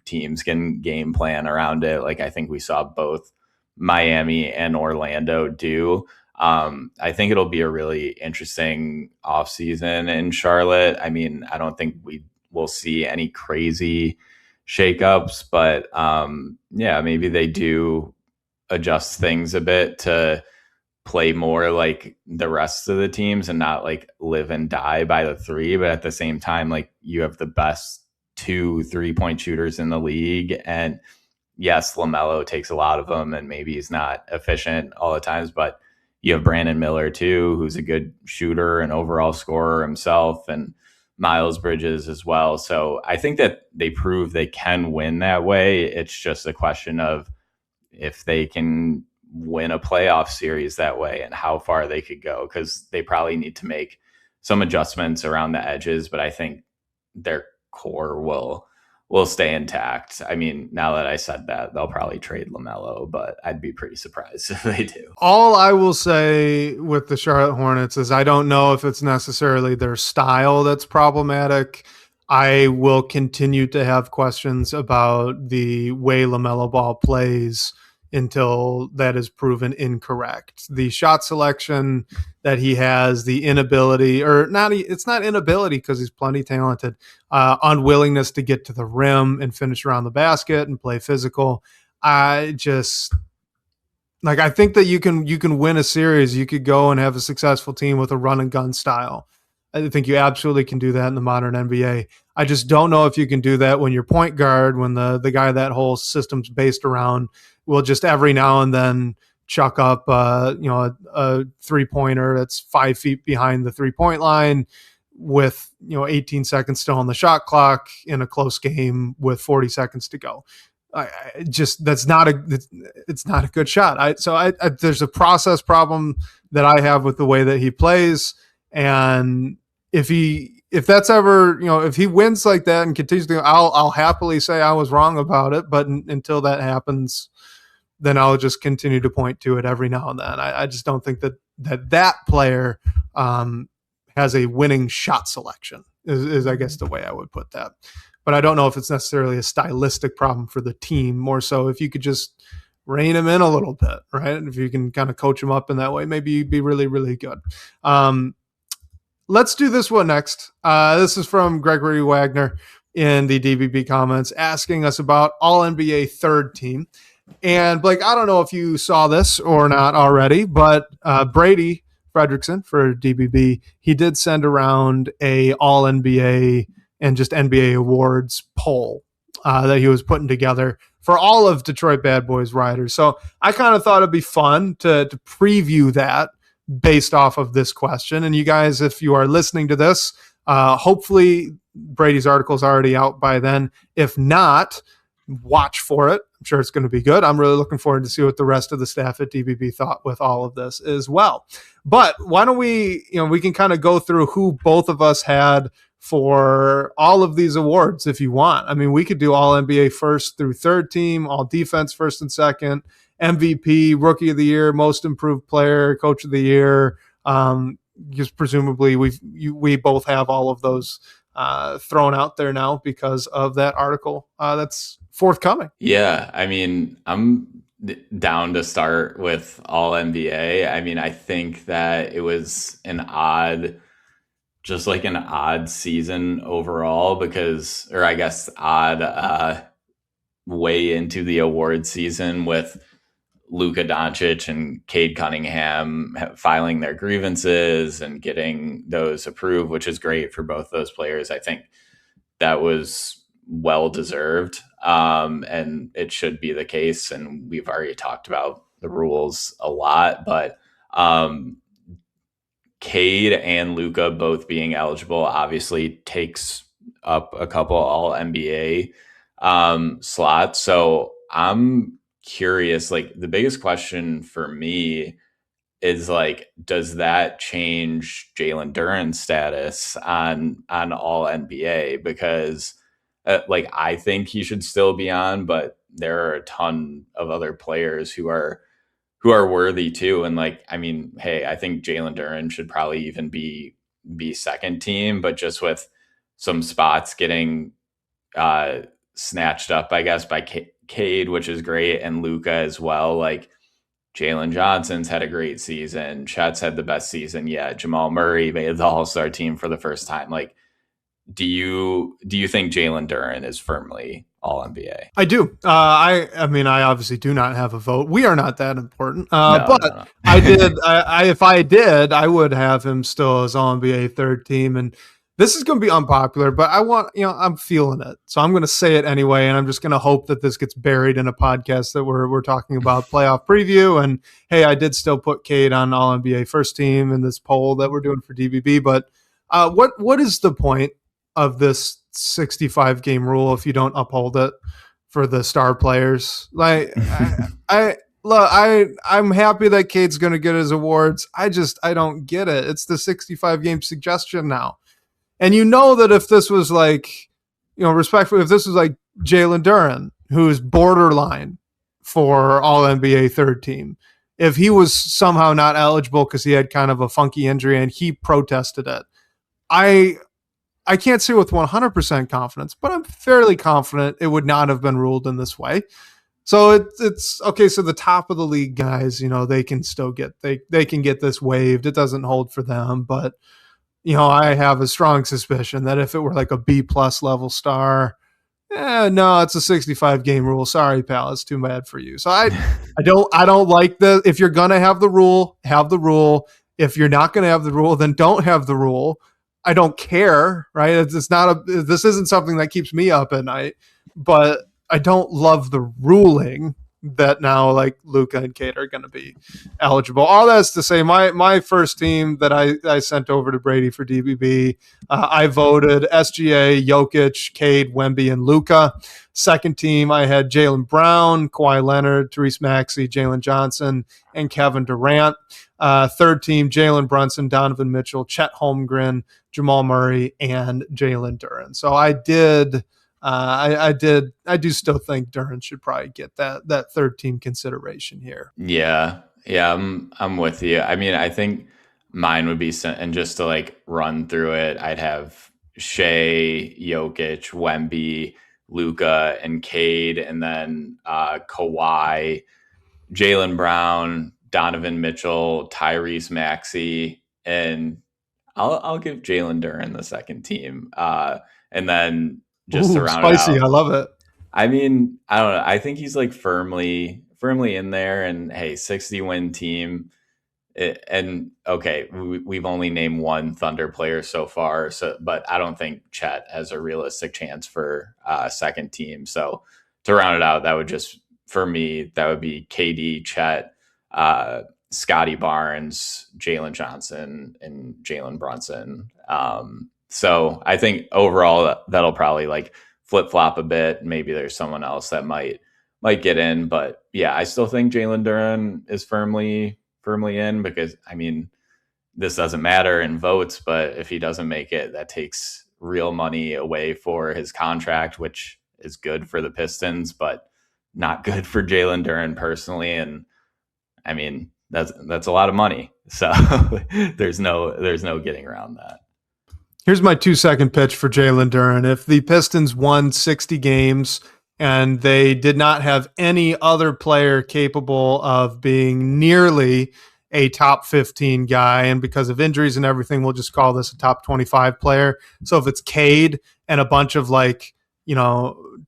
Teams can game plan around it. Like I think we saw both Miami and Orlando do. I think it'll be a really interesting offseason in Charlotte. I mean, I don't think we will see any crazy shakeups, but yeah, maybe they do adjust things a bit to play more like the rest of the teams and not like live and die by the three. But at the same time, like you have the best 2 3-point shooters in the league, and yes, LaMelo takes a lot of them, and maybe he's not efficient all the times, but you have Brandon Miller too, who's a good shooter and overall scorer himself, and Miles Bridges as well. So I think that they prove they can win that way. It's just a question of if they can win a playoff series that way and how far they could go, because they probably need to make some adjustments around the edges, but I think their core will stay intact. I mean, now that I said that, they'll probably trade LaMelo, but I'd be pretty surprised if they do. All I will say with the Charlotte Hornets is I don't know if it's necessarily their style that's problematic. I will continue to have questions about the way LaMelo Ball plays until that is proven incorrect. The shot selection that he has, the inability, or not, it's not inability because he's plenty talented, unwillingness to get to the rim and finish around the basket and play physical. I think that you can win a series. You could go and have a successful team with a run and gun style. I think you absolutely can do that in the modern NBA. I just don't know if you can do that when your point guard, when the guy that whole system's based around, will just every now and then chuck up a 3-pointer that's 5 feet behind the 3-point line with 18 seconds still on the shot clock in a close game with 40 seconds to go. It's not a good shot. There's a process problem that I have with the way that he plays, and if that's ever, if he wins like that and continues to, I'll happily say I was wrong about it. But until that happens, then I'll just continue to point to it every now and then. I just don't think that player has a winning shot selection is I guess the way I would put that. But I don't know if it's necessarily a stylistic problem for the team. More so if you could just rein him in a little bit, right? And if you can kind of coach him up in that way, maybe you'd be really, really good. Let's do this one next. This is from Gregory Wagner in the DBB comments asking us about All-NBA third team. And Blake, I don't know if you saw this or not already, but Brady Fredrickson for DBB, he did send around a All NBA and just NBA awards poll that he was putting together for all of Detroit Bad Boys riders. So I kind of thought it'd be fun to preview that based off of this question. And you guys, if you are listening to this, hopefully Brady's article is already out by then. If not, watch for it. I'm sure it's going to be good. I'm really looking forward to see what the rest of the staff at DBB thought with all of this as well. But why don't we, we can kind of go through who both of us had for all of these awards if you want. I mean, we could do all NBA first through third team, all defense first and second, MVP, rookie of the year, most improved player, coach of the year. Just presumably we both have all of those thrown out there now because of that article that's forthcoming. Yeah, I mean, I'm down to start with all NBA. I mean, I think that it was an odd season overall because, or I guess odd way into the award season with Luka Doncic and Cade Cunningham filing their grievances and getting those approved, which is great for both those players. I think that was well deserved, and it should be the case. And we've already talked about the rules a lot, but Cade and Luka both being eligible obviously takes up a couple all NBA slots. So I'm curious, like the biggest question for me is like, does that change Jalen Duren's status on all NBA? Because like I think he should still be on, but there are a ton of other players who are worthy too. And like, I mean, hey, I think Jalen Duren should probably even be second team, but just with some spots getting snatched up, I guess, by Cade, which is great, and Luka as well. Like Jalen Johnson's had a great season. Chet's had the best season yet. Jamal Murray made the All-Star team for the first time. Like, do you think Jalen Duren is firmly all NBA? I do. I mean, I obviously do not have a vote. We are not that important. No. I did. If I did, I would have him still as all NBA third team. And this is going to be unpopular, but I'm feeling it. So I'm going to say it anyway. And I'm just going to hope that this gets buried in a podcast that we're talking about playoff preview. And hey, I did still put Cade on all NBA first team in this poll that we're doing for DBB. But what is the point of this 65 game rule if you don't uphold it for the star players? Like I'm happy that Cade's going to get his awards. I don't get it. It's the 65 game suggestion now. And that if this was like, respectfully, if this was like Jalen Duren, who's borderline for all NBA third team, if he was somehow not eligible because he had kind of a funky injury and he protested it, I can't say with 100% confidence, but I'm fairly confident it would not have been ruled in this way. So it's okay. So the top of the league guys, they can still they can get this waived. It doesn't hold for them, but I have a strong suspicion that if it were like a B+ level star, no, it's a 65 game rule. Sorry, pal, it's too bad for you. So I don't like if you're gonna have the rule, have the rule. If you're not gonna have the rule, then don't have the rule. I don't care, right? This isn't something that keeps me up at night, but I don't love the ruling that now like Luka and Cade are going to be eligible. All that's to say, my first team that I sent over to Brady for DBB, I voted SGA, Jokic, Cade, Wemby, and Luka. Second team, I had Jaylen Brown, Kawhi Leonard, Therese Maxey, Jalen Johnson, and Kevin Durant. Third team, Jalen Brunson, Donovan Mitchell, Chet Holmgren, Jamal Murray, and Jalen Duren. So I did. I do still think Duren should probably get that third team consideration here. Yeah, I'm with you. I mean, I think mine would be, and just to like run through it, I'd have Shea, Jokic, Wemby, Luka, and Cade, and then Kawhi, Jaylen Brown, Donovan Mitchell, Tyrese Maxey, and I'll give Jalen Duren the second team, and then. Just to round spicy. it out. I love it. I mean, I don't know. I think he's like firmly in there. And hey, 60 win team And okay, we've only named one Thunder player so far, so but I don't think Chet has a realistic chance for second team. So to round it out, that would just for me that would be KD, Chet, uh, Scotty Barnes, Jalen Johnson, and Jalen Brunson. So I think overall that'll probably like flip flop a bit. Maybe there's someone else that might get in, but yeah, I still think Jalen Duren is firmly in because I mean this doesn't matter in votes, but if he doesn't make it, that takes real money away for his contract, which is good for the Pistons, but not good for Jalen Duren personally. And I mean that's a lot of money, so there's no getting around that. Here's my 2 second pitch for Jalen Duren. If the Pistons won 60 games and they did not have any other player capable of being nearly a top 15 guy, and because of injuries and everything, we'll just call this a top 25 player. So if it's Cade and a bunch of like,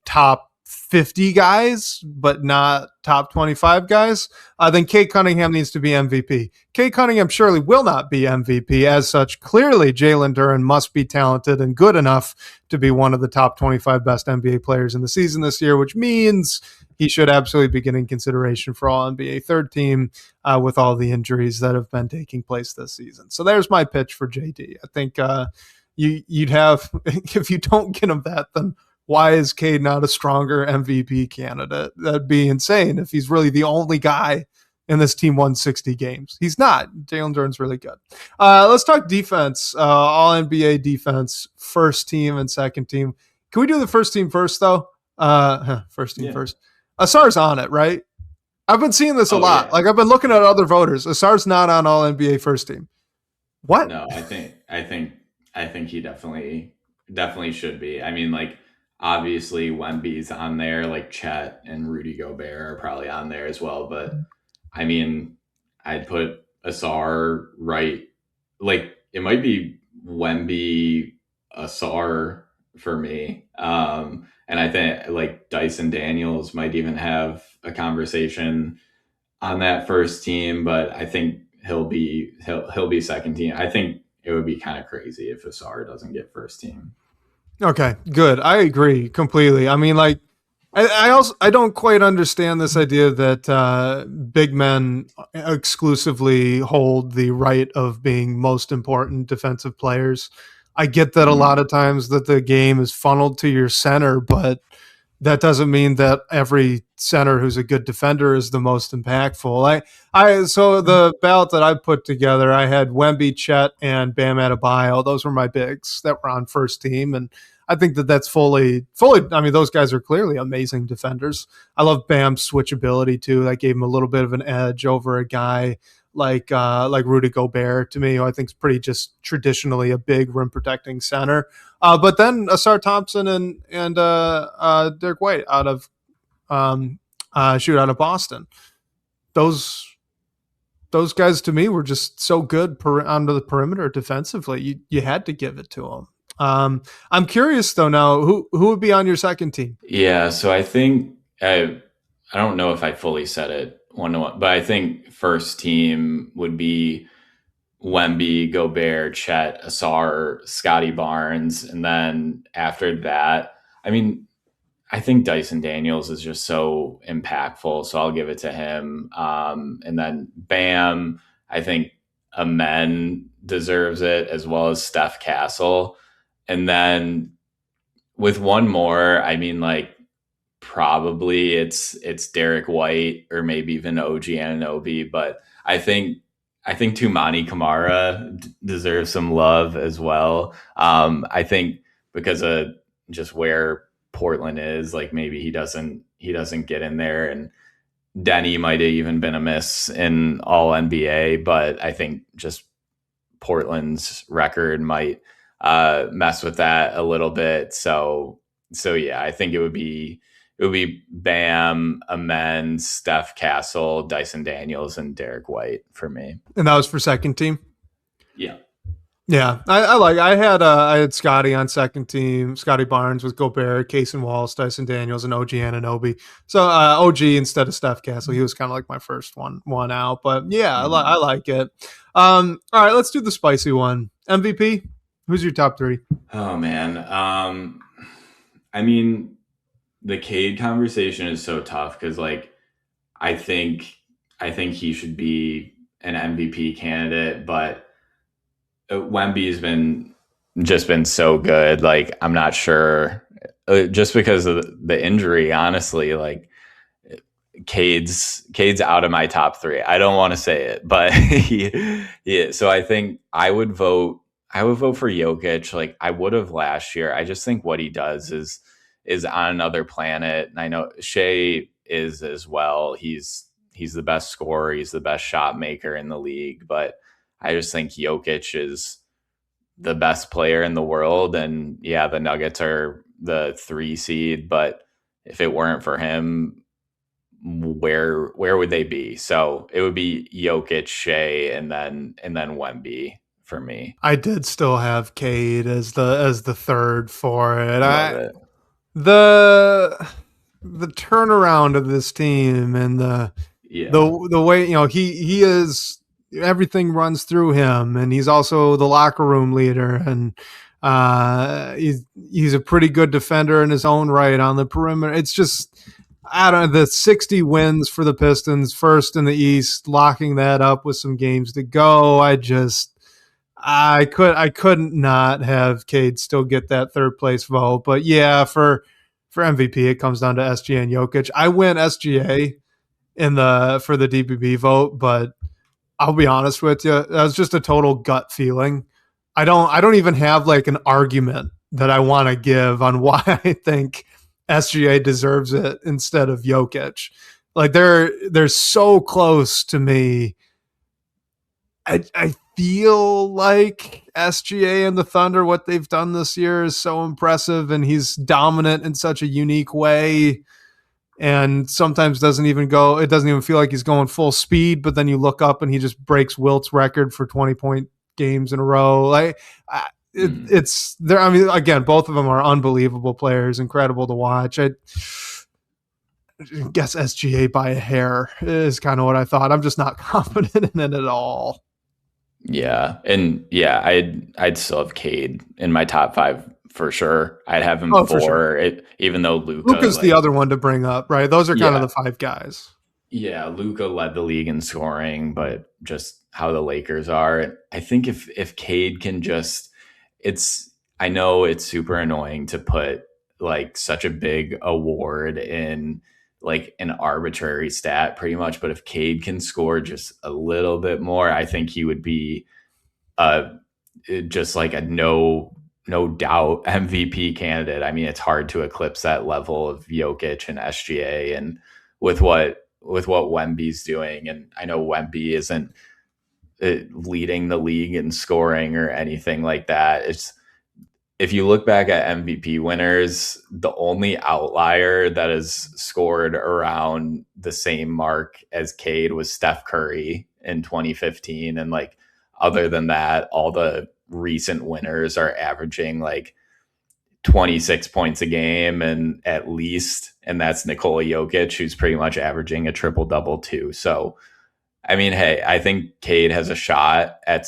top 50 guys, but not top 25 guys, then Cade Cunningham needs to be MVP. Cade Cunningham surely will not be MVP. As such, clearly Jalen Duren must be talented and good enough to be one of the top 25 best NBA players in the season this year, which means he should absolutely be getting consideration for all NBA third team with all the injuries that have been taking place this season. So there's my pitch for JD. I think you'd have, if you don't get him that, then why is Cade not a stronger MVP candidate? That'd be insane if he's really the only guy in this team won 60 games. He's not. Jalen Duren's really good. Let's talk defense. All NBA defense, first team and second team. Can we do the first team first, though? First team first. Asar's on it, right? I've been seeing this a lot. Yeah. Like I've been looking at other voters. Asar's not on All NBA first team. What? No, I think he definitely should be. I mean, like obviously Wemby's on there, like Chet and Rudy Gobert are probably on there as well. But I mean, I'd put Asar right. Like it might be Wemby Asar for me. And I think like Dyson Daniels might even have a conversation on that first team, but I think he'll be second team. I think it would be kind of crazy if Asar doesn't get first team. Okay, good. I agree completely. I mean, like, I don't quite understand this idea that big men exclusively hold the right of being most important defensive players. I get that a lot Mm-hmm. of times that the game is funneled to your center, but that doesn't mean that every center who's a good defender is the most impactful. So the ballot that I put together, I had Wemby, Chet, and Bam Adebayo. Those were my bigs that were on first team, and I think that that's fully. I mean, those guys are clearly amazing defenders. I love Bam's switchability too. That gave him a little bit of an edge over a guy like Rudy Gobert to me, who I think is pretty just traditionally a big rim protecting center. But then Asar Thompson and Derek White out of Boston. Those those guys to me were just so good onto the perimeter defensively. You had to give it to them. I'm curious though now who would be on your second team? Yeah, so I think I don't know if I fully said it 1-1, but I think first team would be Wemby, Gobert, Chet, Asar, Scotty Barnes, and then after that, I mean, I think Dyson Daniels is just so impactful, so I'll give it to him. And then Bam, I think Amen deserves it as well as Steph Castle, and then with one more, I mean, like probably it's Derek White or maybe even OG Anunoby, but I think Tumani Kamara deserves some love as well. I think because of just where Portland is, like maybe he doesn't get in there, and Denny might have even been a miss in All NBA, but I think just Portland's record might mess with that a little bit. So yeah, I think it would be Bam, Amen, Steph Castle, Dyson Daniels, and Derek White for me. And that was for second team. Yeah. Yeah, I had Scotty on second team, Scotty Barnes with Gobert, Casey Wallace, Dyson Daniels, and OG Anunoby. So OG instead of Steph Castle, he was kind of like my first one out. But yeah, I Mhm. like it. All right, let's do the spicy one. MVP. Who's your top three? Oh man. I mean, the Cade conversation is so tough because like I think I think he should be an MVP candidate, but Wemby's been so good. Like I'm not sure, just because of the injury. Honestly, like Cade's out of my top three. I don't want to say it, but yeah. So I think I would vote. I would vote for Jokic. Like I would have last year. I just think what he does is on another planet. And I know Shea is as well. He's the best scorer. He's the best shot maker in the league. But I just think Jokic is the best player in the world. And yeah, the Nuggets are the 3 seed. But if it weren't for him, where would they be? So it would be Jokic, Shea, and then Wemby for me. I did still have Cade as the third for it. Love I it. the the turnaround of this team and Yeah. the way he is everything runs through him, and he's also the locker room leader, and he's a pretty good defender in his own right on the perimeter. It's just I don't know, the 60 wins for the Pistons, first in the East, locking that up with some games to go. I couldn't not have Cade still get that third place vote. But yeah, for MVP, it comes down to SGA and Jokic. I win SGA in the for the DBB vote, but I'll be honest with you, that was just a total gut feeling. I don't even have like an argument that I want to give on why I think SGA deserves it instead of Jokic. Like they're so close to me. I feel like SGA and the Thunder, what they've done this year is so impressive, and he's dominant in such a unique way. And sometimes it doesn't even feel like he's going full speed, but then you look up and he just breaks Wilt's record for 20-point games in a row. Like Mhm. it's there. I mean, again, both of them are unbelievable players, incredible to watch. I guess SGA by a hair is kind of what I thought. I'm just not confident in it at all. Yeah. And yeah, I'd still have Cade in my top five for sure. I'd have him Oh, for sure. four, even though Luca, Luca's the like, other one to bring up, right? Those are kind of yeah, the five guys. yeah, Luca led the league in scoring, but just how the Lakers are. I think if Cade can just, it's I know it's super annoying to put like such a big award in like an arbitrary stat pretty much, but if Cade can score just a little bit more, I think he would be uh just like a no doubt MVP candidate. I mean, it's hard to eclipse that level of Jokic and SGA, and with what Wemby's doing. And I know Wemby isn't leading the league in scoring or anything like that. It's if you look back at MVP winners, the only outlier that has scored around the same mark as Cade was Steph Curry in 2015. And like, other than that, all the recent winners are averaging like 26 points a game and at least, and that's Nikola Jokic, who's pretty much averaging a triple double too. So I mean, hey, I think Cade has a shot at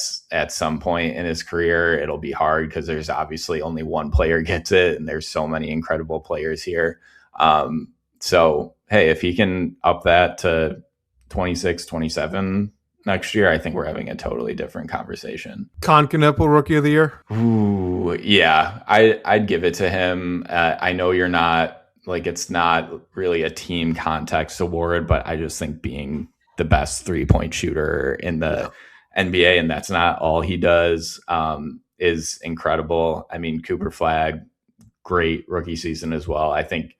some point in his career. It'll be hard because there's obviously only one player gets it, and there's so many incredible players here. So hey, if he can up that to 26, 27 next year, I think we're having a totally different conversation. Concaniple Rookie of the Year. Ooh, yeah, I'd give it to him. I know you're not like it's not really a team context award, but I just think being the best 3 point shooter in Yeah. the NBA, and that's not all he does, is incredible. I mean, Cooper Flag, great rookie season as well. I think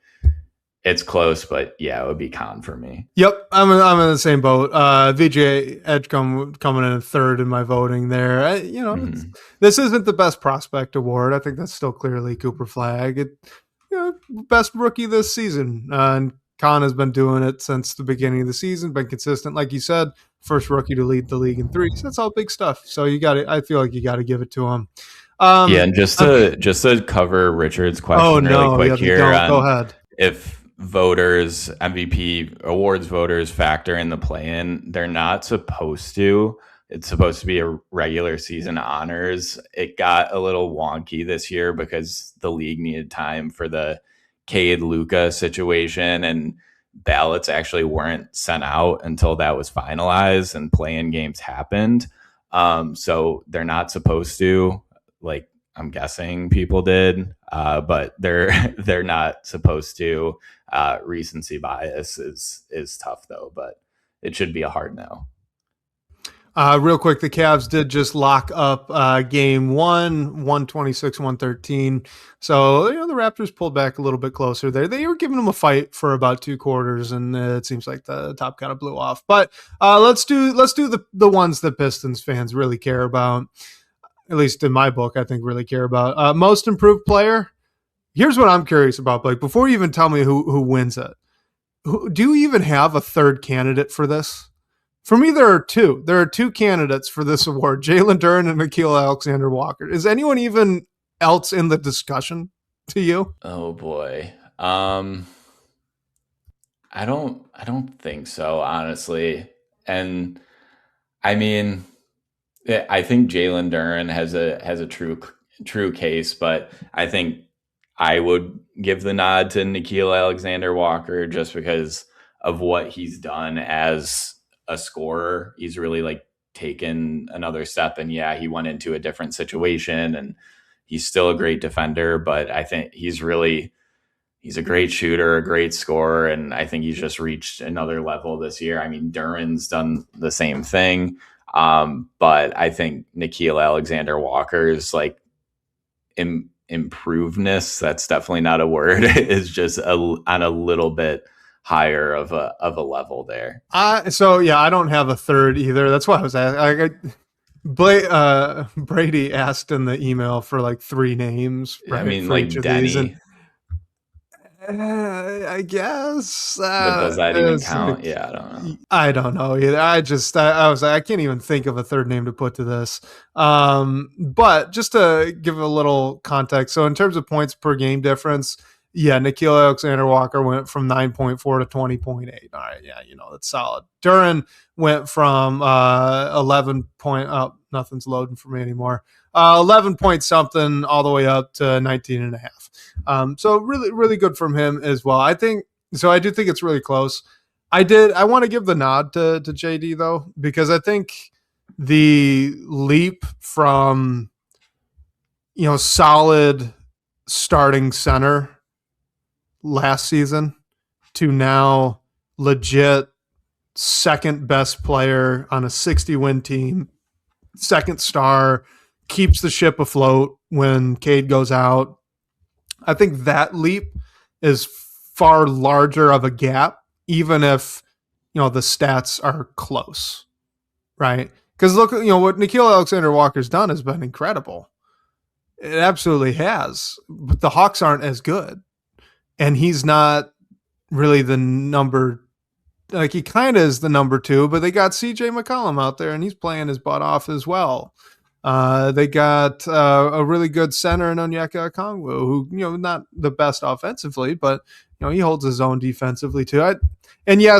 it's close, but yeah, it would be Con for me. Yep, I'm in the same boat. VJ Edgecombe coming in third in my voting there. Mm-hmm. This isn't the best prospect award. I think that's still clearly Cooper Flag. Best rookie this season, and Khan has been doing it since the beginning of the season. Been consistent, like you said. first rookie to lead the league in threes. That's all big stuff. So I feel like you got to give it to him. Yeah, and just to cover Richard's Oh question really no, quick yeah, they here don't. Go on ahead. if voters, MVP awards voters factor in the play-in, they're not supposed to. It's supposed to be a regular season honors. It got a little wonky this year because the league needed time for the Cade Luka situation, and ballots actually weren't sent out until that was finalized and play-in games happened. So they're not supposed to. Like, I'm guessing people did, but they're not supposed to. Recency bias is tough though, but it should be a hard no. Real quick, the Cavs did just lock up game one, 126, 113. So, the Raptors pulled back a little bit closer there. They were giving them a fight for about 2 quarters, and it seems like the top kind of blew off. But let's do the ones that Pistons fans really care about. At least in my book, I think really care about. Most improved player. Here's what I'm curious about, Blake. Before you even tell me who wins it, do you even have a third candidate for this? For me, there are two. There are two candidates for this award: Jalen Duren and Nickeil Alexander-Walker. Is anyone even else in the discussion to you? Oh boy. I don't think so, honestly. And I mean, I think Jalen Duren has a true case, but I think I would give the nod to Nickeil Alexander-Walker just because of what he's done as a scorer. He's really like taken another step, and yeah, he went into a different situation, and he's still a great defender, but I think he's a great shooter, a great scorer, and I think he's just reached another level this year. I mean, Duren's done the same thing, but I think Nickeil Alexander-Walker's like improvedness, that's definitely not a word, is just on a little bit higher of a level there. So yeah, I don't have a third either. That's why I was asking. Brady asked in the email for like 3 names, right? I mean, for like each of Denny, these, and I guess but does that even count? like, Yeah, I don't know. I don't know either. I was like, I can't even think of a third name to put to this. But just to give a little context, so in terms of points per game difference, yeah, Nickeil Alexander-Walker went from 9.4 to 20.8. All right, yeah, that's solid. Duren went from 11 point up. Nothing's loading for me anymore. 11 point something all the way up to 19 and a half. So really, really good from him as well. I think so. I do think it's really close. I want to give the nod to JD though, because I think the leap from solid starting center last season to now legit second best player on a 60-win team, second star, keeps the ship afloat when Cade goes out. I think that leap is far larger of a gap, even if the stats are close, right? Because look, what Nickeil Alexander-Walker's done has been incredible. It absolutely has, but the Hawks aren't as good, and he's not really the number. Like, he kind of is the number 2, but they got CJ McCollum out there, and he's playing his butt off as well. They got a really good center in Onyeka Okongwu, who, not the best offensively, but, he holds his own defensively too.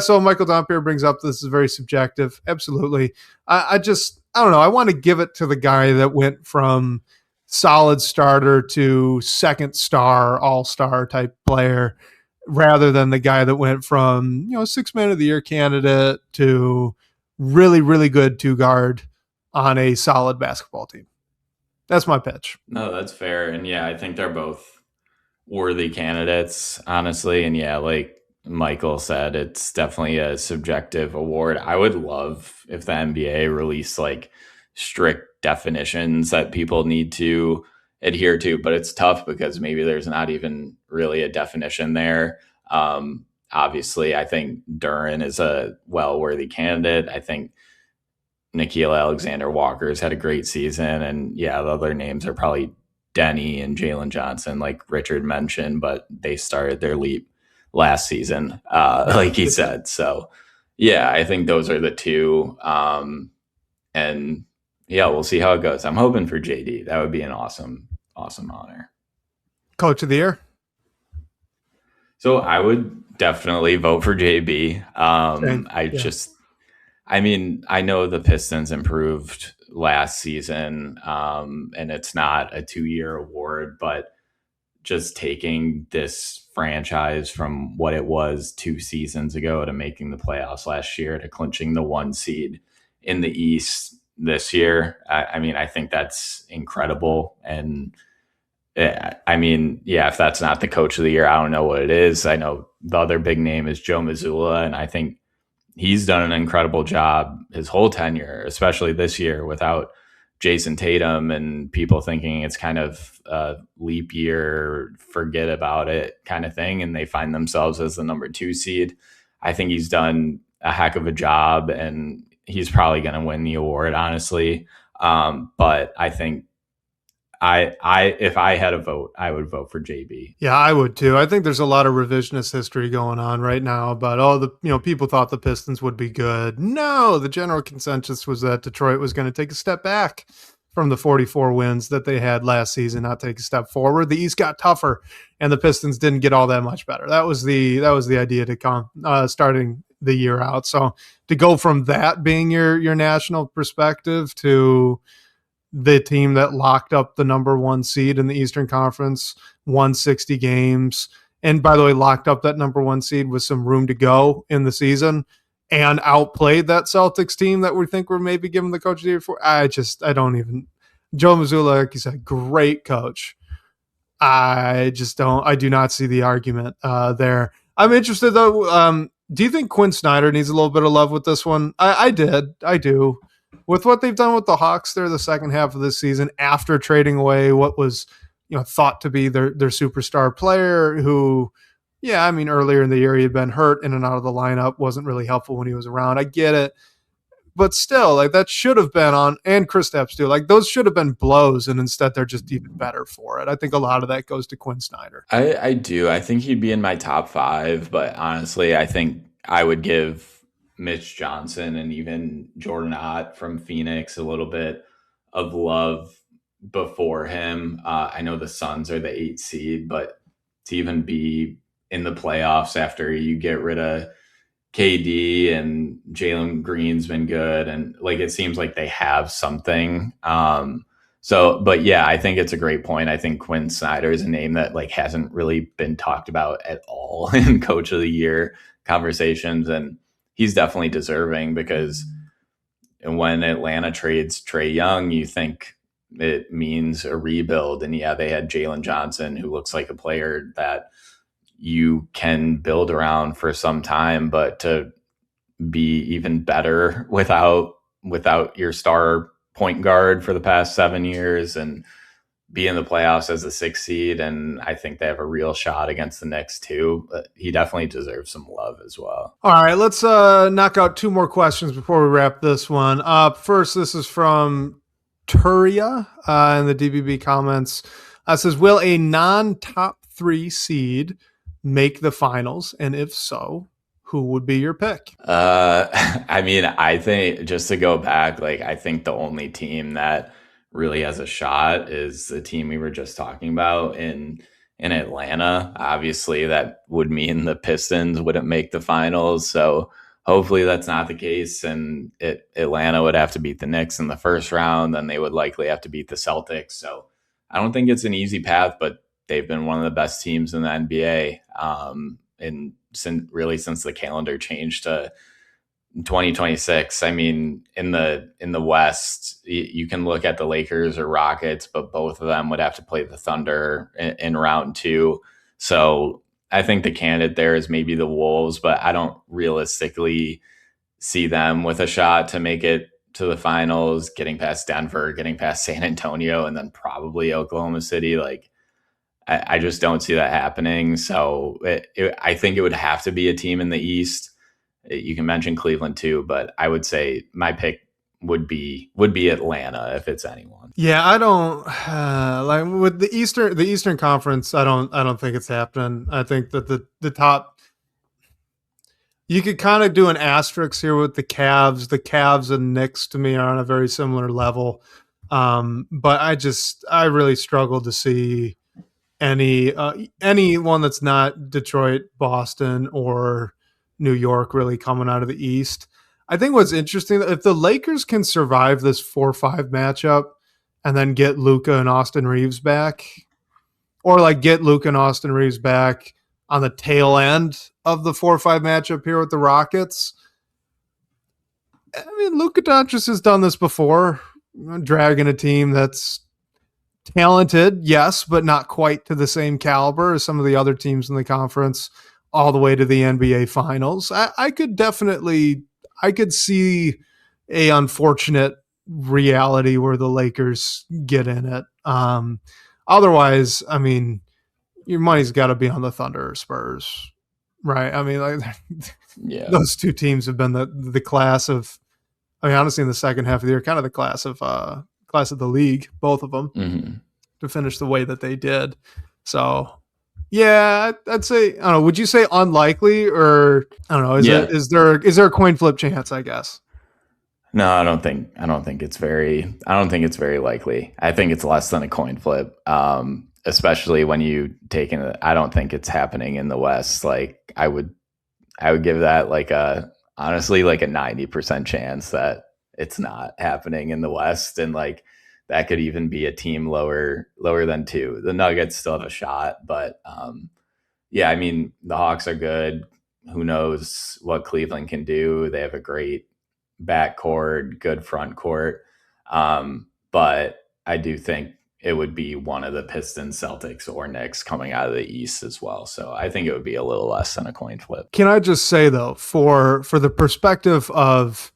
So Michael Dompier brings up this is very subjective. Absolutely. I don't know. I want to give it to the guy that went from solid starter to second star, all-star type player, rather than the guy that went from, 6-man of the year candidate to really, really good 2-guard on a solid basketball team. That's my pitch. No, that's fair. And yeah, I think they're both worthy candidates, honestly. And yeah, like Michael said, it's definitely a subjective award. I would love if the NBA released like strict definitions that people need to adhere to, but it's tough because maybe there's not even really a definition there. Obviously, I think Duren is a well-worthy candidate. I think Nickeil Alexander-Walker's had a great season, and yeah, the other names are probably Denny and Jalen Johnson, like Richard mentioned, but they started their leap last season, like he said. So Yeah, I think those are the two. And yeah, we'll see how it goes. I'm hoping for JD. That would be an awesome, awesome honor. Coach of the year? So I would definitely vote for JB. Same. Yeah. I mean, I know the Pistons improved last season, and it's not a 2-year award, but just taking this franchise from what it was 2 seasons ago to making the playoffs last year to clinching the 1 seed in the East this year. I mean, I think that's incredible. And I mean, yeah, if that's not the coach of the year, I don't know what it is. I know the other big name is Joe Mazzulla, and I think he's done an incredible job his whole tenure, especially this year without Jason Tatum and people thinking it's kind of a leap year, forget about it kind of thing. And they find themselves as the number 2 seed. I think he's done a heck of a job and he's probably going to win the award, honestly. But I think if I had a vote, I would vote for JB. Yeah, I would too. I think there's a lot of revisionist history going on right now about people thought the Pistons would be good. No, the general consensus was that Detroit was going to take a step back from the 44 wins that they had last season, not take a step forward. The East got tougher, and the Pistons didn't get all that much better. That was the idea to come starting the year out. So to go from that being your national perspective to the team that locked up the number 1 seed in the Eastern Conference, won 60 games, and by the way, locked up that number 1 seed with some room to go in the season and outplayed that Celtics team that we think we're maybe giving the coach of the year for. I don't even. Joe Mazzulla, like you said, great coach. I do not see the argument there. I'm interested though. Do you think Quinn Snyder needs a little bit of love with this one? I did. I do. With what they've done with the Hawks there the second half of this season after trading away what was thought to be their superstar player who, yeah, I mean, earlier in the year he had been hurt in and out of the lineup, wasn't really helpful when he was around. I get it. But still, like that should have been on, and Kristaps too. Like those should have been blows, and instead they're just even better for it. I think a lot of that goes to Quinn Snyder. I do. I think he'd be in my top five, but honestly, I think I would give Mitch Johnson and even Jordan Ott from Phoenix a little bit of love before him. I know the Suns are the 8 seed, but to even be in the playoffs after you get rid of KD and Jalen Green's been good, and like it seems like they have something. But yeah, I think it's a great point. I think Quinn Snyder is a name that like hasn't really been talked about at all in Coach of the Year conversations, and he's definitely deserving because when Atlanta trades Trae Young, you think it means a rebuild, and yeah, they had Jalen Johnson, who looks like a player that you can build around for some time, but to be even better without your star point guard for the past 7 years and be in the playoffs as a 6 seed. And I think they have a real shot against the Knicks too, but he definitely deserves some love as well. All right, let's knock out two more questions before we wrap this one up. First, this is from Turia in the DBB comments. Says, will a non-top 3 seed make the finals? And if so, who would be your pick? I mean, I think just to go back, like I think the only team that really has a shot is the team we were just talking about in Atlanta. Obviously, that would mean the Pistons wouldn't make the finals. So hopefully that's not the case. And Atlanta would have to beat the Knicks in the first round. Then they would likely have to beat the Celtics. So I don't think it's an easy path, but they've been one of the best teams in the NBA. And since the calendar changed to 2026. I mean, in the West, you can look at the Lakers or Rockets, but both of them would have to play the Thunder in round 2. So I think the candidate there is maybe the Wolves, but I don't realistically see them with a shot to make it to the finals, getting past Denver, getting past San Antonio, and then probably Oklahoma City. Like, I just don't see that happening. So I think it would have to be a team in the East. You can mention Cleveland too, but I would say my pick would be Atlanta if it's anyone. Yeah, I don't like with the Eastern Conference. I don't think it's happening. I think that the top. You could kind of do an asterisk here with the Cavs. The Cavs and Knicks to me are on a very similar level. But I really struggle to see anyone that's not Detroit, Boston, or New York really coming out of the East. I think what's interesting, if the Lakers can survive this 4-5 matchup and then get Luka and Austin Reeves back, or like get Luka and Austin Reeves back on the tail end of the 4-5 matchup here with the Rockets. I mean, Luka Doncic has done this before, dragging a team that's talented, yes, but not quite to the same caliber as some of the other teams in the conference, all the way to the NBA Finals. I could see a unfortunate reality where the Lakers get in it. Otherwise, I mean, your money's got to be on the Thunder or Spurs, right? I mean, like Yeah. those two teams have been the class of. I mean, honestly, in the second half of the year, kind of the class of the league, both of them, to finish the way that they did. So, yeah, I'd say, I don't know. Would you say unlikely, or I don't know? Is there a coin flip chance? I guess. No, I don't think it's very likely. I think it's less than a coin flip. Especially when you take in, I don't think it's happening in the West. Like I would give that honestly like a 90% chance that it's not happening in the West. And like that could even be a team lower than 2. The Nuggets still have a shot, but yeah, I mean, the Hawks are good. Who knows what Cleveland can do? They have a great backcourt, good front court. But I do think it would be one of the Pistons, Celtics, or Knicks coming out of the East as well. So I think it would be a little less than a coin flip. Can I just say though, for the perspective of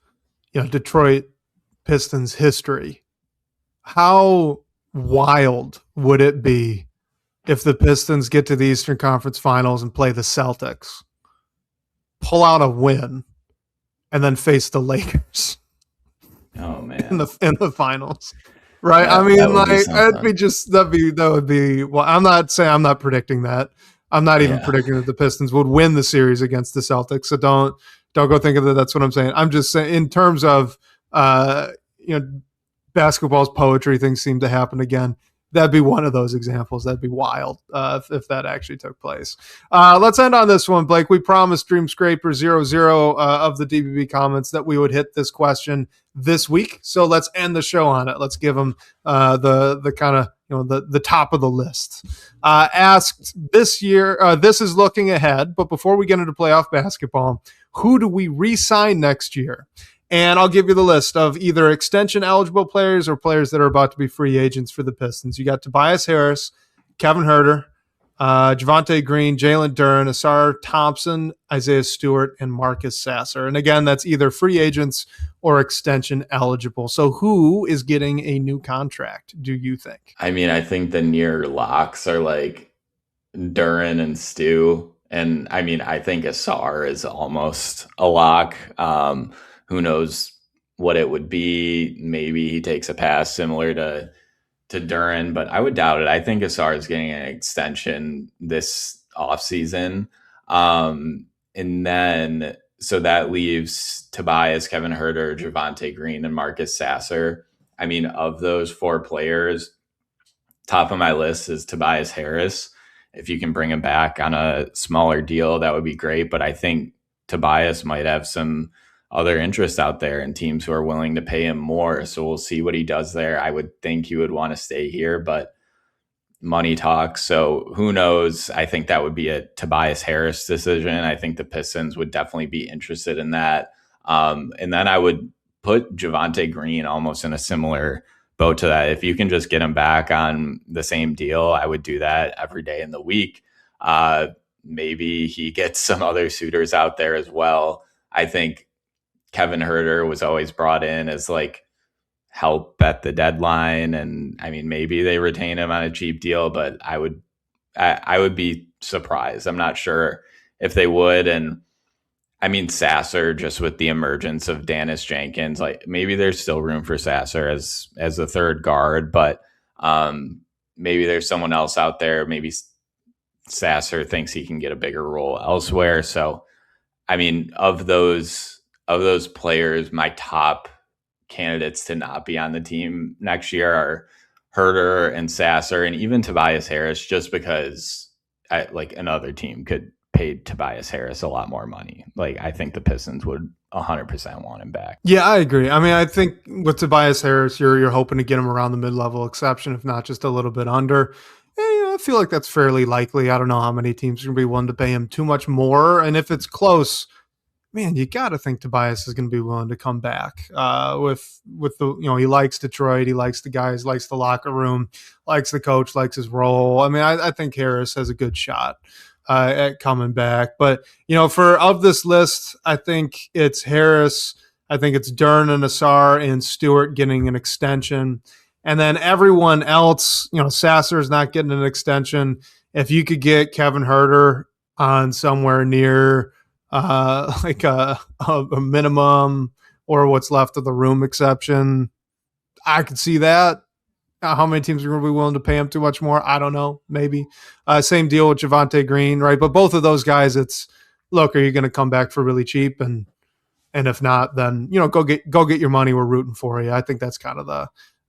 Detroit Pistons history, how wild would it be if the Pistons get to the Eastern Conference Finals and play the Celtics, pull out a win, and then face the Lakers? Oh man, in the finals, right? I mean, like that would be. Well, I'm not saying, I'm not predicting that. I'm not even predicting that the Pistons would win the series against the Celtics. So don't go think of that. That's what I'm saying. I'm just saying in terms of basketball's poetry, things seem to happen again. That'd be one of those examples. That'd be wild if that actually took place. Let's end on this one, Blake. We promised Dream Scraper 00 of the DBB comments that we would hit this question this week. So let's end the show on it. Let's give them the kind of the top of the list. Asked this year. This is looking ahead, but before we get into playoff basketball, who do we re-sign next year? And I'll give you the list of either extension eligible players or players that are about to be free agents for the Pistons. You got Tobias Harris, Kevin Huerter, Javonte Green, Jalen Duren, Asar Thompson, Isaiah Stewart, and Marcus Sasser. And again, that's either free agents or extension eligible. So who is getting a new contract, do you think? I mean, I think the near locks are like Duren and Stu. And I mean, I think Asar is almost a lock. Who knows what it would be? Maybe he takes a pass similar to Duren, but I would doubt it. I think Asar is getting an extension this offseason. And then, so that leaves Tobias, Kevin Huerter, Javonte Green, and Marcus Sasser. I mean, of those 4 players, top of my list is Tobias Harris. If you can bring him back on a smaller deal, that would be great. But I think Tobias might have some other interests out there and teams who are willing to pay him more. So we'll see what he does there. I would think he would want to stay here, but money talks. So who knows? I think that would be a Tobias Harris decision. I think the Pistons would definitely be interested in that. And then I would put Javonte Green almost in a similar boat to that. If you can just get him back on the same deal, I would do that every day in the week. Maybe he gets some other suitors out there as well. I think Kevin Huerter was always brought in as like help at the deadline. And I mean, maybe they retain him on a cheap deal, but I would be surprised. I'm not sure if they would. And I mean, Sasser, just with the emergence of Dennis Jenkins, like maybe there's still room for Sasser as a third guard, but maybe there's someone else out there. Maybe Sasser thinks he can get a bigger role elsewhere. So I mean, of those players, my top candidates to not be on the team next year are Herter and Sasser and even Tobias Harris, just because like another team could pay Tobias Harris a lot more money. Like I think the Pistons would 100% want him back. Yeah, I agree. I mean, I think with Tobias Harris, you're hoping to get him around the mid-level exception, if not just a little bit under. And, I feel like that's fairly likely. I don't know how many teams are going to be willing to pay him too much more. And if it's close, man, you got to think Tobias is going to be willing to come back. With the he likes Detroit, he likes the guys, likes the locker room, likes the coach, likes his role. I mean, I think Harris has a good shot at coming back. But of this list, I think it's Harris. I think it's Dern and Asar and Stewart getting an extension, and then everyone else. Sasser's not getting an extension. If you could get Kevin Herter on somewhere near like a minimum or what's left of the room exception, I could see that. How many teams are going to be willing to pay him too much more? I don't know. Maybe. Same deal with Javonte Green, right? But both of those guys, it's look, are you going to come back for really cheap? And if not, then go get your money. We're rooting for you. I think that's kind of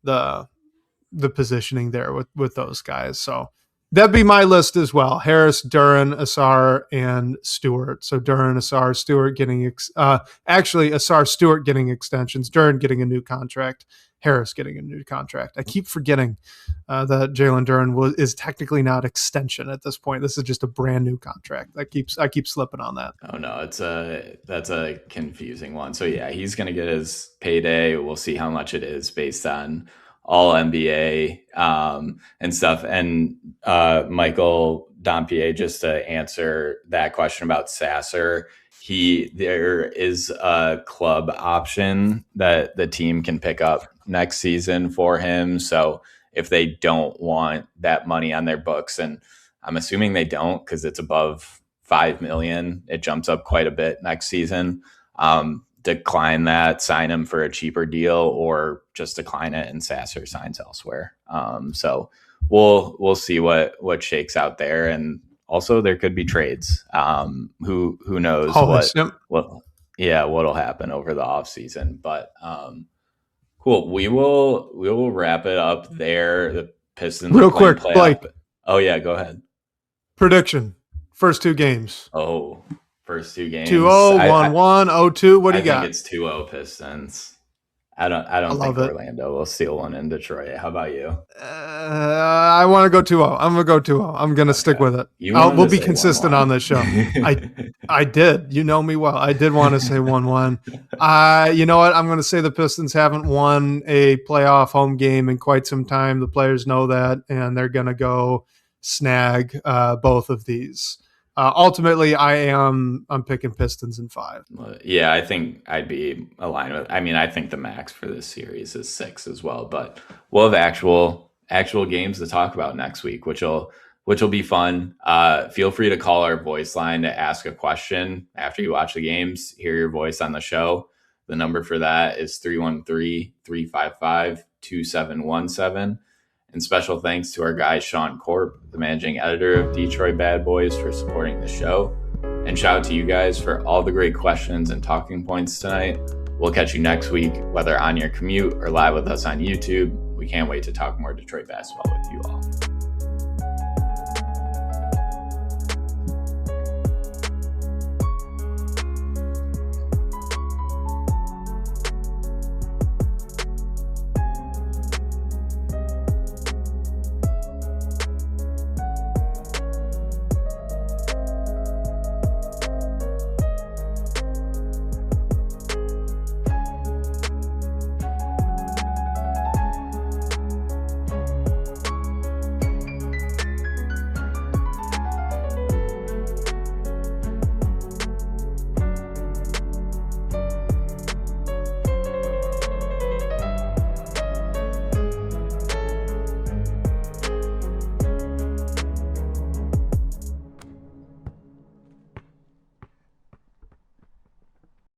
the positioning there with those guys. So that'd be my list as well. Harris, Duren, Asar, and Stewart. So Duren, Asar, Stewart getting Asar, Stewart getting extensions. Duren getting a new contract. Harris getting a new contract. I keep forgetting that Jalen Duren is technically not extension at this point. This is just a brand new contract. I keep slipping on that. Oh no, that's a confusing one. So yeah, he's gonna get his payday. We'll see how much it is based on all NBA and stuff. And Michael Dompier, just to answer that question about Sasser, there is a club option that the team can pick up next season for him. So if they don't want that money on their books, and I'm assuming they don't because it's above $5 million, it jumps up quite a bit next season. Decline that, sign him for a cheaper deal, or just decline it and Sasser signs elsewhere. So we'll see what shakes out there. And also there could be trades. Who knows what'll happen over the off season, but cool. We will wrap it up there. The Pistons real quick, Blake. Oh yeah, go ahead. Prediction. First two games. Oh, first two games. 2-0, 1-1, 0-2. What do you got? I think it's 2-0 Pistons. I don't think Orlando will steal one in Detroit. How about you? I want to go 2-0. I'm going to go 2-0. I'm going to stick with it. We'll be consistent 1-1 on this show. I did. You know me well. I did want to say 1-1. You know what? I'm going to say the Pistons haven't won a playoff home game in quite some time. The players know that, and they're going to go snag both of these. Ultimately, I'm picking Pistons in 5. Yeah, I think I'd be aligned with. I mean, I think the max for this series is 6 as well. But we'll have actual games to talk about next week, which will be fun. Feel free to call our voice line to ask a question after you watch the games. Hear your voice on the show. The number for that is 313-355-2717. And special thanks to our guy, Sean Corp, the managing editor of Detroit Bad Boys, for supporting the show. And shout out to you guys for all the great questions and talking points tonight. We'll catch you next week, whether on your commute or live with us on YouTube. We can't wait to talk more Detroit basketball with you all.